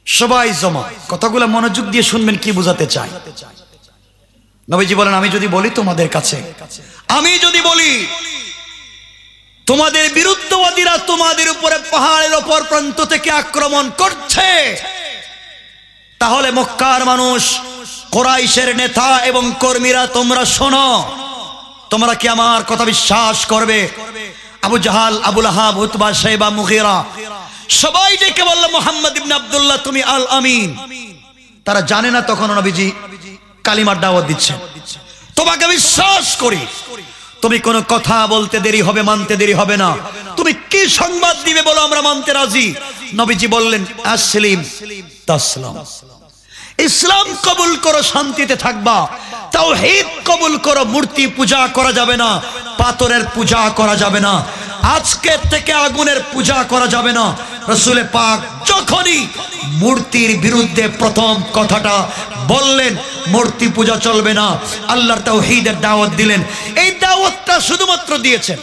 সবাই জমা। কথাগুলো মনোযোগ দিয়ে শুনবেন কি বোঝাতে চাই। নবীজি বলেন, আমি যদি বলি তোমাদের কাছে, আমি যদি বলি তোমাদের বিরুদ্ধবাদীরা তোমাদের উপরে পাহাড়ের ওপর প্রান্ত থেকে আক্রমণ করছে, তাহলে মক্কার মানুষ, কুরাইশের নেতা এবং কর্মীরা, তোমরা শোনো, তোমরা কি আমার কথা বিশ্বাস করবে? আবু জাহাল, আবু লাহাব, উতবা, শাইবা, মুগীরা সবাই ডেকে বলল, মুহাম্মদ ইবনে আব্দুল্লাহ তুমি আল আমিন। তারা জানে না তখন নবীজি কালিমার দাওয়াত দিচ্ছেন। তোমাকে বিশ্বাস করি, তুমি কোনো কথা বলতে দেরি হবে, মানতে দেরি হবে না। তুমি কি সংবাদ দিবে বলো, আমরা মানতে রাজি। নবীজি বললেন, আসলিম তাসলাম, ইসলাম কবুল করো, শান্তিতে থাকবা। তাওহীদ কবুল করো, মূর্তি পূজা করা যাবে না, পাথরের পূজা করা যাবে না, আজকে থেকে আগুনের পূজা করা যাবে না। রাসূল পাক যখনই মূর্তির বিরুদ্ধে প্রথম কথাটা বললেন, মূর্তি পূজা চলবে না, আল্লাহর তাওহীদের দাওয়াত দিলেন। এই দাওয়াতটা শুধুমাত্র দিয়েছেন,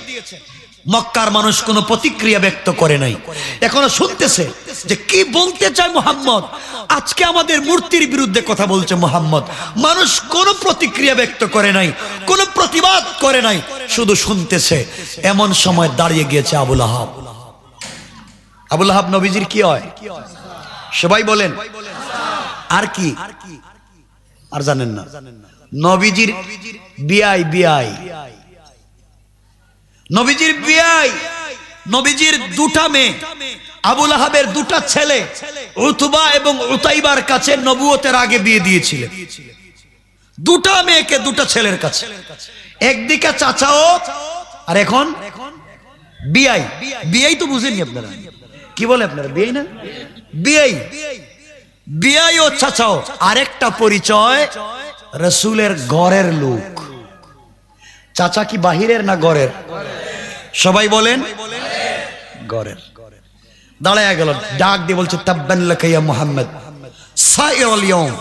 মক্কার মানুষ কোনো প্রতিক্রিয়া ব্যক্ত করে নাই। এখনো শুনতেছে যে কি বলতে চায় মুহাম্মদ। আজকে আমাদের মূর্তির বিরুদ্ধে কথা বলছে মুহাম্মদ। মানুষ কোনো প্রতিক্রিয়া ব্যক্ত করে নাই, কোনো প্রতিবাদ করে নাই, শুধু শুনতেছে। এমন সময় দাঁড়িয়ে গিয়েছে আবু লাহাব। আবু লাহাব নবীজির কি হয়? সবাই বলেন আর কি? আর জানেন না? নবীজির বিয়াই, বিয়াই, নবীজির বিয়াই, নবীজির দুটা মেয়ে, আবু লাহাবের দুটা ছেলে উতবা এবং উতাইবার কাছে নবুয়তের আগে বিয়ে দিয়েছিলেন। দুটা মেয়েকে দুটা ছেলের কাছে, একদিকে চাচাও, আর এখন বিয়াই। বিয়াই তো বুঝেননি আপনারা? কি বলে আপনারা? বিয়াই না, বিয়াই, বিয়াই ও চাচাও। আরেকটা পরিচয়, রাসূলের ঘরের লোক। চাচা কি বাহিরের না ঘরের? সবাই বলেন ঘরের। দাঁড়ায় গেল, ডাক দিয়ে বলছে, তাব্বান লাকা ইয়া মুহাম্মদ সাইরুল ইয়াউম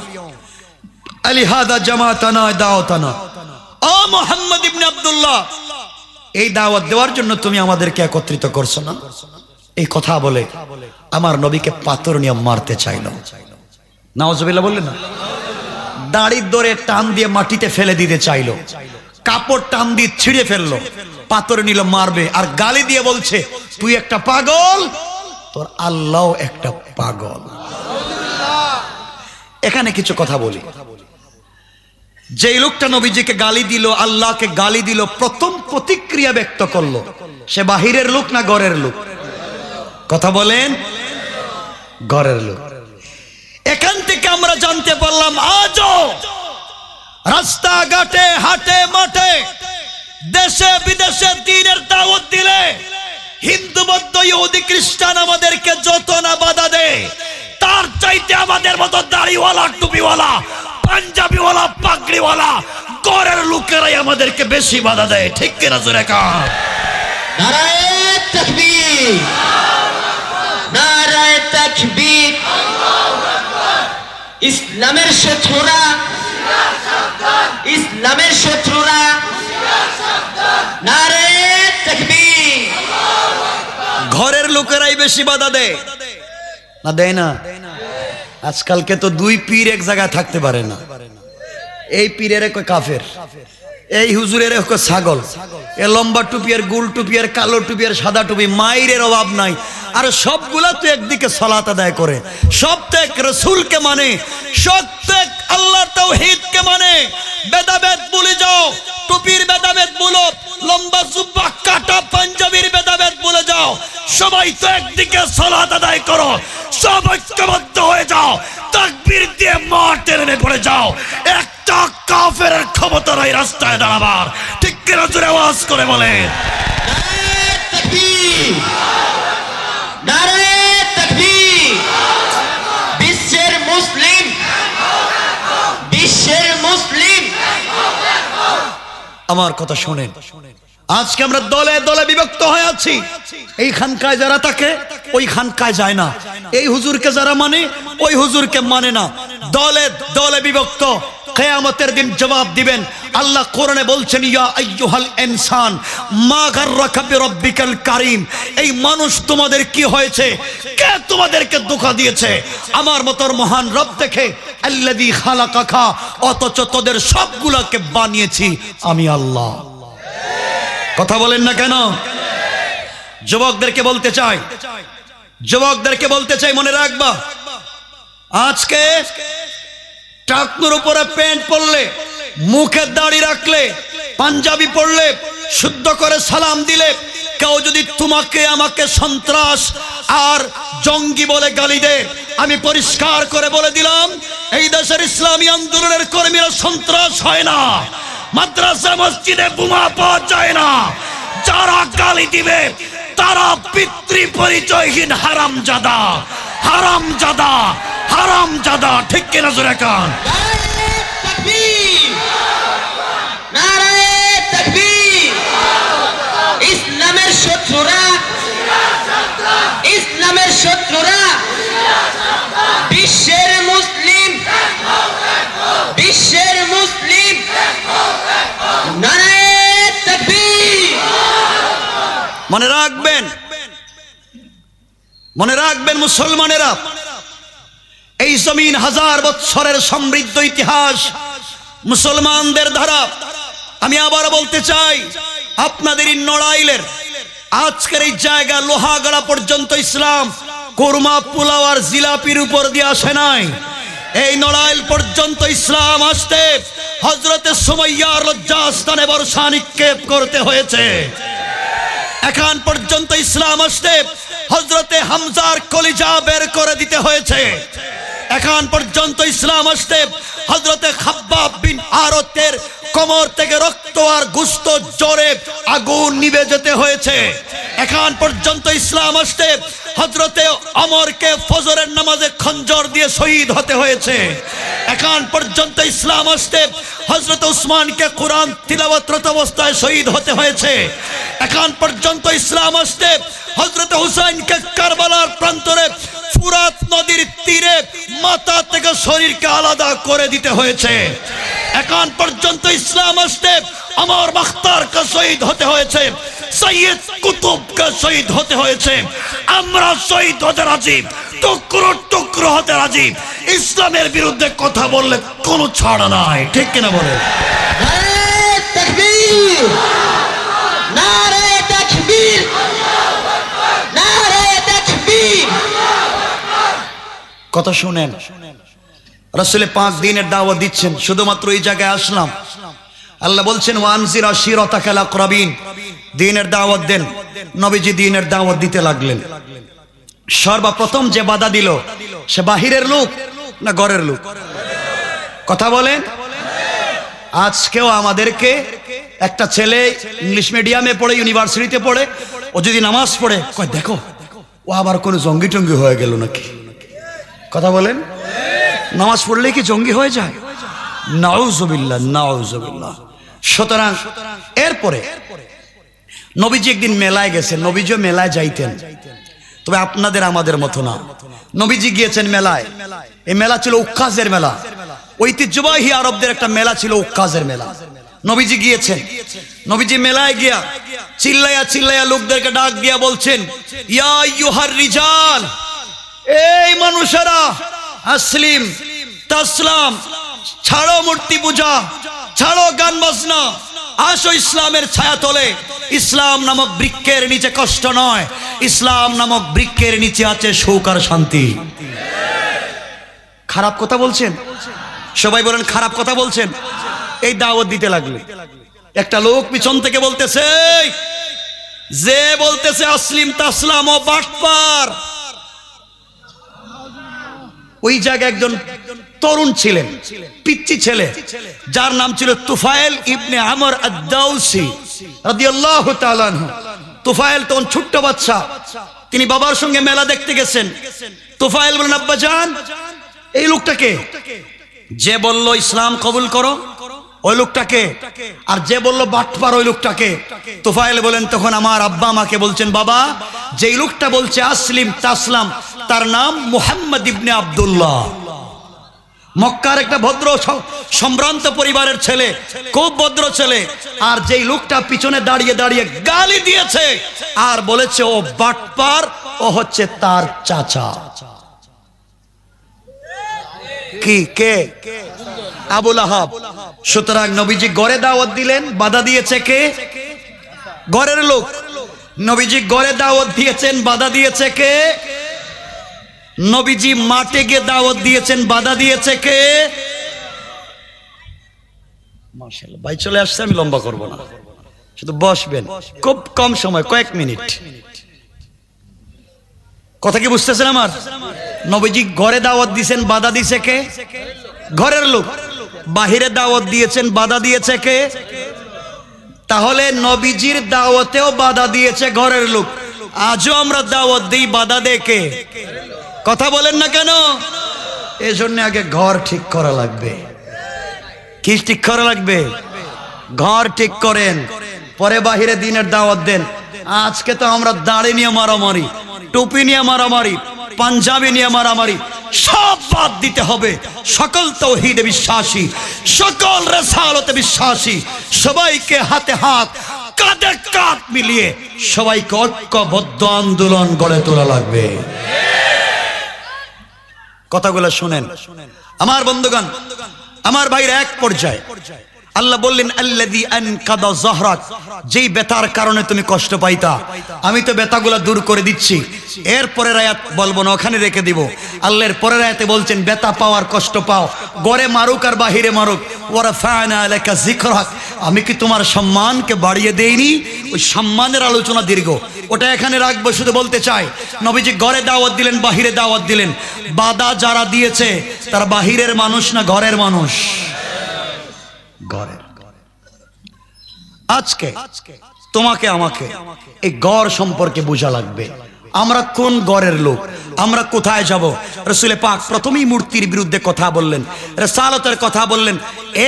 আলিহাদা জামাতানা দাওয়াতানা। ও মুহাম্মদ ইবনে আব্দুল্লাহ, এই দাওয়াত দেওয়ার জন্য তুমি আমাদেরকে একত্রিত করছো না? এই কথা বলে আমার নবীকে পাথর নিয়ে মারতে চাইল। নাউজুবিল্লাহ বললেন না? দাড়ির দরে টান দিয়ে মাটিতে ফেলে দিতে চাইলো, কাপড় টান দিয়ে ছিঁড়ে ফেললো, পাথর নিল মারবে, আর গালি দিয়ে বলছে, তুই একটা পাগল, তোর আল্লাহ একটা পাগল। এখানে কিছু কথা বলি। যেই লোকটা নবীজিকে গালি দিল, আল্লাহকে গালি দিল, প্রথম প্রতিক্রিয়া ব্যক্ত করলো, সে বাহিরের লোক না ঘরের লোক? কথা বলেন, ঘরের লোক। এখান থেকে আমরা জানতে পারলাম, আজও রাস্তাঘাটে, হাটে মাঠে, দেশে বিদেশে দ্বীনের দাওয়াত দিলে হিন্দু, বৌদ্ধ, ইহুদি, খ্রিস্টান আমাদেরকে যত না বাধা দেয়, তার চাইতে আমাদের মতো দাড়িওয়ালা, টুপিওয়ালা, পাঞ্জাবিওয়ালা, পাগড়িওয়ালা ঘরের লোকেরাই আমাদেরকে বেশি বাধা দেয়। ঠিক কিনা জোরে কান? নারায়ে তাকবীর, নারায়ে তাকবীর। ইসলামের শত্রুরা, ইসলামের শত্রুরা, নারায়ে তাকবীর। ঘরের লোকেরাই বেশি বাধা দেয় না? দেয় না? আজকালকে তো দুই পীর এক জায়গায় থাকতে পারে না। এই পীরের কয় কাফের, এই হুজুরের কয় ছাগল, এ লম্বা টুপি আর গুল টুপি আর কালো টুপি আর সাদা টুপি, মাইরের অভাব নাই। আর সবগুলা তো একদিকে সালাত আদায় করে, সব তো এক রাসূলকে মানে, সব তো এক আল্লাহর তাওহীদকে মানে। ভেদাভেদ ভুলে যাও, টুপির ভেদাভেদ ভুলো, লম্বা জুব্বা কাটা পাঞ্জাবির ভেদাভেদ ভুলে যাও, সবাই তো একদিকে সালাত আদায় করো, সব ঐক্যবদ্ধ হয়ে যাও, তাকবীর দিয়ে মাঠে নেমে পড়ে যাও। একটা কাফেরের ক্ষমতা নাই রাস্তায় দাঁড়াবার। ঠিক কিনা জোরে আওয়াজ করে বলে নারায়ে তাকবীর, নারায়ে তাকবীর। বিশ্বের মুসলিম, বিশ্বের মুসলিম। আমার কথা শোনেন, আজকে আমরা দলে দলে বিভক্ত হয়ে আছি। এই খানকায় যারা থাকে ওই খানকায় যায় না, এই হুজুরকে যারা মানে ওই হুজুরকে মানে না, দলে দলে বিভক্ত। কিয়ামতের দিন জবাব দিবেন। আল্লাহ কোরআনে বলছেন, ইয়া আইয়ুহাল ইনসান মা গাররাকা বিরাব্বিকাল কারীম। এই মানুষ তোমাদের কি হয়েছে? কে তোমাদেরকে ধোঁকা দিয়েছে? আমার মতর মহান রব দেখে, আল্লাযী খালাকাকা, অথচ তোদের সবগুলোকে বানিয়েছি আমি আল্লাহ। কথা বলেন না কেন? যুবকদেরকে বলতে চাই, যুবকদেরকে বলতে চাই, মনে রাখবা, আজকে টাকনুর উপরে প্যান্ট পরলে, মুখে দাড়ি রাখলে, পাঞ্জাবি পরলে, শুদ্ধ করে সালাম দিলে, কেউ যদি তোমাকে আমাকে সন্ত্রাস আর জঙ্গি বলে গালি দেয়, আমি পরিষ্কার করে বলে দিলাম, এই দেশের ইসলামী আন্দোলনের কর্মীরা সন্ত্রাস হয় না, মাদ্রাসা মসজিদে বোমা পাওয়া যায় না। যারা গালি দিবে তারা পিতৃ পরিচয়হীন হারামজাদা, হারামজাদা, হারামজাদা। ঠিক কিনা জোরে কান? নারায়ে তাকবীর। ইসলামের শত্রুরা, ইসলামের শত্রুরা বিশ্বের মুসলিম, বিশ্বের মুসলিম। নারায়ে তাকবীর। মনে রাখবেন, মনে রাখবেন মুসলমানেরা, এই জমিন হাজার বছরের সমৃদ্ধ ইতিহাস, মুসলমানদের ধারা। আমি আবার বলতে চাই, আপনাদের এই নড়াইলের আজকের এই জায়গা লোহাগড়া পর্যন্ত ইসলাম কোরমা, পোলাও আর জিলাপির উপর দিয়ে আসে নাই। এই নড়াইল পর্যন্ত ইসলাম আসতে হযরতে সুমাইয়ার লজ্জাস্থানে বর্ষা নিক্ষেপ করতে হয়েছে। এখন পর্যন্ত ইসলাম আসতে হযরতে হামজার কলিজা বের করে দিতে হয়েছে। এখন পর্যন্ত ইসলাম আসতে হযরতে খাব্বাব বিন আরতের কোমর থেকে রক্ত আর গোশত জ্বরে আগুন নিভে যেতে হয়েছে। এখন পর্যন্ত ইসলাম আসতে হযরতে ওমরকে ফজরের নামাজে খঞ্জর দিয়ে শহীদ হতে হয়েছে। এখন পর্যন্ত ইসলাম আসতে হযরতে উসমানকে কোরআন তিলাওয়াতরত অবস্থায় শহীদ হতে হয়েছে। এখন পর্যন্ত ইসলাম আসতে হযরতে হুসাইনকে কারবালার প্রান্তরে ফুরাত নদীর তীরে মাথা থেকে শরীরকে আলাদা করে দিতে হয়েছে। এখন পর্যন্ত ইসলাম আসতে আমার মুখতারকে শহীদ হতে হয়েছে, সৈয়দ কুতুবকে শহীদ হতে হয়েছে। আমরা শহীদ হতে রাজি, টুকরো টুকরো হতে রাজি। ইসলামের বিরুদ্ধে কথা বললে কোনো ছাড় নাই। ঠিক কিনা বলে? নারায়ে তাকবীর। নারায়ে তাকবীর। নারায়ে তাকবীর। কথা শুনেন, রাসূল পাক দ্বীনের দাওয়াত দিচ্ছেন। শুধুমাত্র এই জায়গায় আসলাম, আল্লাহ বলছেন ওয়ানজির আশিরাতাকাল আকরাবিন, দ্বীনের দাওয়াত দেন। নবীজি দ্বীনের দাওয়াত দিতে লাগলেন। সর্বপ্রথম যে বাধা দিল সে বাহিরের লোক না ঘরের লোক? কথা বলেন। আজকেও আমাদেরকে একটা ছেলে ইংলিশ মিডিয়ামে পড়ে, ইউনিভার্সিটিতে পড়ে, ও যদি নামাজ পড়ে কয় দেখো ও আবার কোনো জঙ্গি টঙ্গি হয়ে গেল নাকি। কথা বলেন। নামাজ পড়লে কি জঙ্গি হয়ে যায়? নাউজুবিল্লাহ, নাউজুবিল্লাহ। সুতরাং এরপরে নবীজি একদিন মেলায় গেছেন। নবীজিও মেলায় যাইতেন, তবে আপনাদের আমাদের মতো না। নবীজি গিয়েছেন মেলায়। এই মেলা ছিল উক্কাজের মেলা, ঐতিহ্যবাহী আরবদের একটা মেলা ছিল উক্কাজের মেলা। নবীজি গিয়েছেন। নবীজি মেলায় গিয়া চিল্লাইয়া চিল্লাইয়া লোকদেরকে ডাক দিয়া বলছেন, ইয়া আইয়ুহার রিজাল, এই মানুষেরা, আসলিম তাসলাম, ছাড়ো মূর্তি পূজা, ছাড়ো গান বাজনা, আসো ইসলামের ছায়া তলে। ইসলাম নামক বৃক্ষের নিচে কষ্ট নয়, ইসলাম নামক বৃক্ষের নিচে আছে সুখ আর শান্তি। খারাপ কথা বলছেন? সবাই বলেন খারাপ কথা বলছেন। এই দাওয়াত দিতে লাগলো। একটা লোক পিছন থেকে বলতেছে, যে বলতেছে আসলিম তাসলাম ও বাটপার। ওই জায়গায় একজন তরুণ ছিলেন, পিচ্চি ছেলে, যার নাম ছিল তুফাইল ইবনে আমর আদ-দাউসি রাদিয়াল্লাহু তাআলা আনহু। তুফাইল তখন ছোট্ট বাচ্চা, তিনি বাবার সঙ্গে মেলা দেখতে গেছেন। তুফাইল বলেন, আব্বা জান, এই লোকটাকে যে বলল ইসলাম কবুল করো ওই লোকটাকে, আর যে বলল বাটপার ওই লোকটাকে। তোফায়েল বলেন তখন আমার আব্বা আমাকে বলছেন, বাবা যেই লোকটা বলছে আসলিম তাসলাম তার নাম মুহাম্মদ ইবনে আব্দুল্লাহ, মক্কার একটা ভদ্র সম্ভ্রান্ত পরিবারের ছেলে, খুব ভদ্র ছেলে। আর যেই লোকটা পিছনে দাঁড়িয়ে দাঁড়িয়ে গালি দিয়েছে আর বলেছে ও বাটপার, ও হচ্ছে তার চাচা। কি কে? আবুল আহাব। সুতরাং নবীজি গড়ে দাওয়াত দিলেন, বাধা দিয়েছে কে? ঘরের লোক। নবীজি গড়ে দাওয়াত দিয়েছেন, বাধা দিয়েছে কে? নবীজি মাঠে গিয়ে দাওয়াত দিয়েছেন, বাধা দিয়েছে কে? মাশাআল্লাহ ভাই চলে আসছে, আমি লম্বা করব না, শুধু বসবেন, খুব কম সময়, কয়েক মিনিট। কথা কি বুঝতেছেন আমার? নবীজি ঘরে দাওয়াত দিয়েছেন, বাধা দিয়েছে কে? ঘরের লোক। বাহিরে দাওয়াত দিয়েছেন, বাধা দিয়েছে কে? তাহলে নবীজির দাওয়াতেও বাধা দিয়েছে ঘরের লোক। আজও আমরা দাওয়াত দিই, বাধা দেয় কে? কথা বলেন না কেন? এজন্য আগে ঘর ঠিক করা লাগবে। কি ঠিক করা লাগবে? ঘর ঠিক করেন, পরে বাহিরে দিনের দাওয়াত দেন। আজকে তো আমরা দাড়ি নিয়ে মারামারি, টুপি নিয়ে মারামারি, পাঞ্জাবি নিয়ে মারামারি, সব বাদ দিতে হবে। সকল তাওহীদে বিশ্বাসী, সকল রিসালাতে বিশ্বাসী, সবাইকে হাতে হাত কাঁধে কাঁধ মিলিয়ে সবাইকে ঐক্যবদ্ধ আন্দোলন গড়ে তোলা লাগবে। কথাগুলো শুনেন আমার বন্ধুগণ, আমার ভাইরা। এক পর্যায়ে আল্লাহ বললেন আল্লাযী আনকাদা যাহরাক, যেই ব্যথার কারণে তুমি কষ্ট পাইতা আমি তো ব্যথাগুলো দূর করে দিচ্ছি। এর পরের আয়াত বলবো না, ওখানে রেখে দিব। আল্লাহর পরের আয়াতে বলছেন ব্যথা পাওয়ার কষ্ট পাও, ঘরে মারুক আর বাহিরে মারুক, ওয়ারাফা'না লাকা যিকরাক, আমি কি তোমার সম্মানকে বাড়িয়ে দেইনি? ওই সম্মানের আলোচনা দীর্ঘ, ওটা এখানে রাখবো। শুধু বলতে চাই নবীজি ঘরে দাওয়াত দিলেন, বাহিরে দাওয়াত দিলেন। বাধা যারা দিয়েছে তারা বাহিরের মানুষ না ঘরের মানুষ? ঘরের। আজকে তোমাকে আমাকে এই ঘর সম্পর্কে বোঝা লাগবে। আমরা কোন ঘরের লোক, আমরা কোথায় যাব? রাসূল পাক প্রথমেই মূর্তির বিরুদ্ধে কথা বললেন, রিসালাতের কথা বললেন,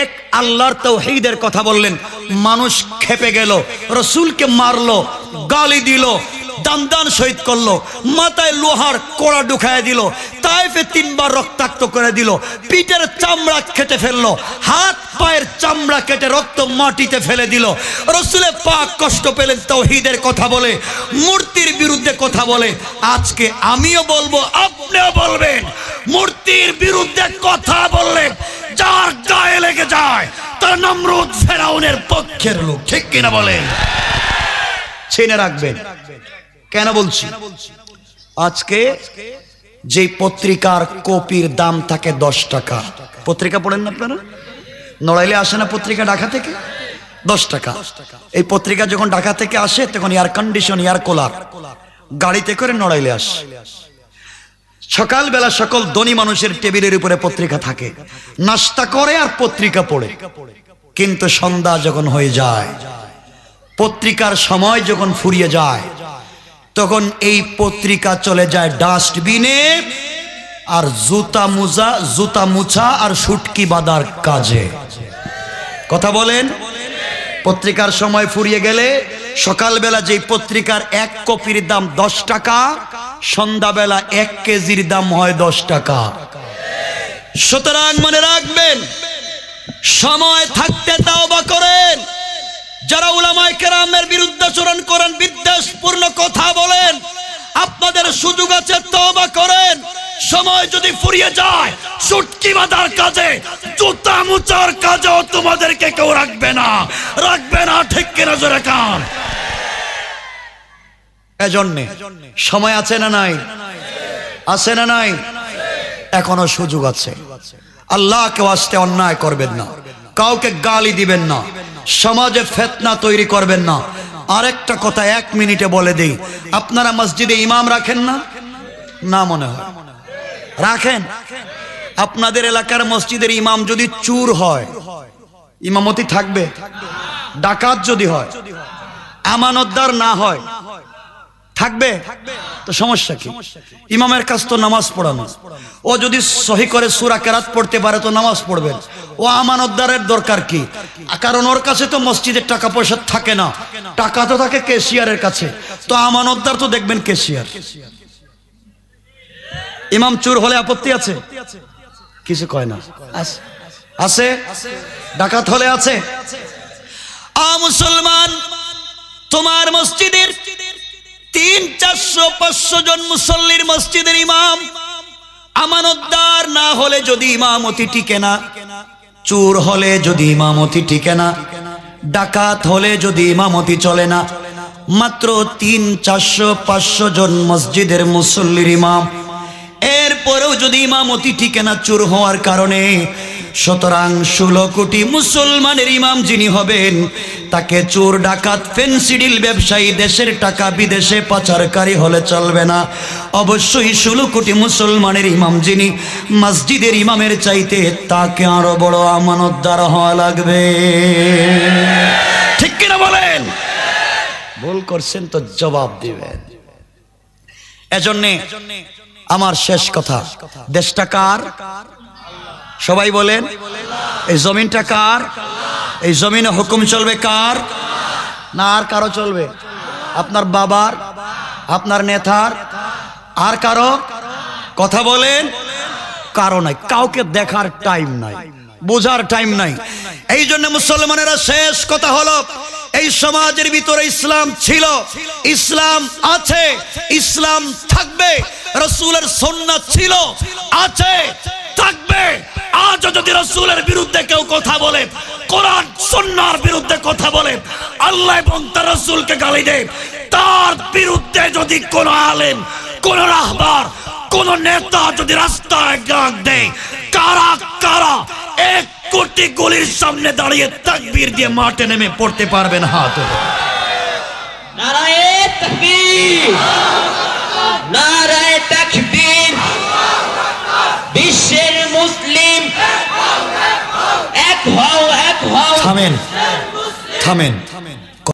এক আল্লাহর তাওহীদের কথা বললেন। মানুষ খেপে গেল, রাসূলকে মারলো, গালি দিল, দান শহীদ করলো, মাথায় লোহার কোড়া ঢুকায় দিল, তায়েফে 3 বার রক্তাক্ত করে দিল, পিঠের চামড়া কেটে ফেললো, হাত পায়ের চামড়া কেটে রক্ত মাটিতে ফেলে দিল। রাসূলে পাক কষ্ট পেলেন তাওহীদের কথা বলে, মূর্তির বিরুদ্ধে কথা বলে। আজকে আমিও বলবো, আপনিও বলবেন, মূর্তির বিরুদ্ধে কথা বললেন যার গায়ে লেগে যায় তার নমরুদ ফেরাউনের পক্ষের লোক। ঠিক কিনা বলেন? ছেনে রাখবেন। কেন বলছি? আজকে যে পত্রিকার কপির দাম থাকে 10 টাকা, পত্রিকা পড়েন না আপনারা? নড়াইলে আসে না পত্রিকা ঢাকা থেকে? 10 টাকা। এই পত্রিকা যখন ঢাকা থেকে আসে তখন এয়ার কন্ডিশন, এয়ার কুলার গাড়িতে করে নড়াইলে আসে। সকালবেলা সকল ধনী মানুষের টেবিলের উপরে পত্রিকা থাকে, নাস্তা করে আর পত্রিকা পড়ে। কিন্তু সন্ধ্যা যখন হয়ে যায়, পত্রিকার সময় যখন ফুরিয়ে যায়, তখন এই পত্রিকা চলে যায় ডাস্টবিনে আর জুতা মুছা আর শুটকি বাঁধার কাজে। কথা বলেন? পত্রিকার সময় ফুরিয়ে গেলে সকালবেলা যেই পত্রিকার 1 কপির দাম 10 টাকা, সন্ধ্যাবেলা 1 কেজির দাম হয় 10 টাকা। সুতরাং মনে রাখবেন, সময় থাকতে তাওবা করেন। যারা উলামায়ে কেরামের বিরুদ্ধাচরণ করেন, বিদ্বেষপূর্ণ কথা বলেন, আপনাদের সুযোগ আছে, তওবা করেন। সময় যদি ফুরিয়ে যায়, শুটকি বাঁধার কাজে, জুতা মুচার কাজেও তোমাদেরকে কেউ রাখবে না, রাখবে না। ঠিক কিনা জোরে কান? এজন্য সময় আছে না নাই? আছে না নাই? এখনো সুযোগ আছে। আল্লাহকে ওয়াস্তে অন্যায় করবেন না, কাউকে গালি দিবেন না, সমাজে ফিতনা তৈরি করবেন না। আরেকটা কথা 1 মিনিটে বলে দেই, আপনারা মসজিদে ইমাম রাখেন না? না মনে হয় রাখেন। আপনাদের এলাকার মসজিদের ইমাম যদি চুর হয়, ইমামতি থাকবে? ডাকাত যদি হয়, আমানতদার না হয়, থাকবে তো সমস্যা কি? ইমামের কাজ তো নামাজ পড়ানো। ও যদি সহি করে সূরা কেরাত পড়তে পারে তো নামাজ পড়বে। ও আমানতদারের দরকার কি? কারণ ওর কাছে তো মসজিদের টাকা পয়সা থাকে না, টাকা তো থাকে ক্যাশিয়ারের কাছে। তো আমানতদার তো দেখবেন ক্যাশিয়ার। ইমাম চোর হলে আপত্তি আছে? কিছু কয় না। আছে? ডাকাত হলে আছে? মুসলমান, তোমার মসজিদের 300, 400, 500 জন মুসল্লির মসজিদের ইমাম আমানতদার না হলে যদি ইমামতি টিকে না, চোর হলে যদি ইমামতি টিকে না, ডাকাত হলে যদি ইমামতি চলে না, মাত্র 300, 400, 500 জন মসজিদের মুসল্লির ইমাম, এরপরেও যদি ইমামতি টিকে না চোর হওয়ার কারণে, সুতরাং 16 কোটি মুসলমানের ইমাম যিনি হবেন তাকে চোর, ডাকাত, ফেন্সিডিল ব্যবসায়ী, দেশের টাকা বিদেশে পাচারকারী হলে চলবে না। অবশ্যই 16 কোটি মুসলমানের ইমাম যিনি, মসজিদের ইমামের চাইতে তাকে আরো বড় আমানতদার হওয়া লাগবে। ঠিক কিনা বলেন? ভুল করছেন তো জবাব দিবেন। এজন্যে আমার শেষ কথা, দেশটা কার? সবাই বলেন। এই জমিনটা কার? এই জমিনে হুকুম চলবে কার? না আর কারো চলবে? আপনার বাবার, আপনার নেতার, আর কারো? কথা বলেন। কারো নাই, কাউকে দেখার টাইম নাই, বোঝার টাইম নাই। এই জন্য মুসলমানেরা শেষ কথা হলো, এই সমাজের ভিতরে ইসলাম ছিল, ইসলাম আছে, ইসলাম থাকবে। রাসূলের সুন্নাত ছিল, আছে, থাকবে। আজ যদি রাসূলের বিরুদ্ধে কেউ কথা বলে, কোরআন সুন্নাহর বিরুদ্ধে কথা বলে, আল্লাহ এবং তার রাসূলকে গালি দেয়, তার বিরুদ্ধে যদি কোন আলেম, কোন রাহবার, কোন নেতা যদি রাস্তায় ডাক দেয়, কারা কারা 1 কোটি গলির সামনে দাঁড়িয়ে তাকবীর দিয়ে মাঠে নেমে পড়তে পারবেন? হাত তোলো। নারায়ে তাকবীর, নারায়ে তাকবীর। বিশ্বের মুসলিম এক হও, এক হও। থামেন, থামেন।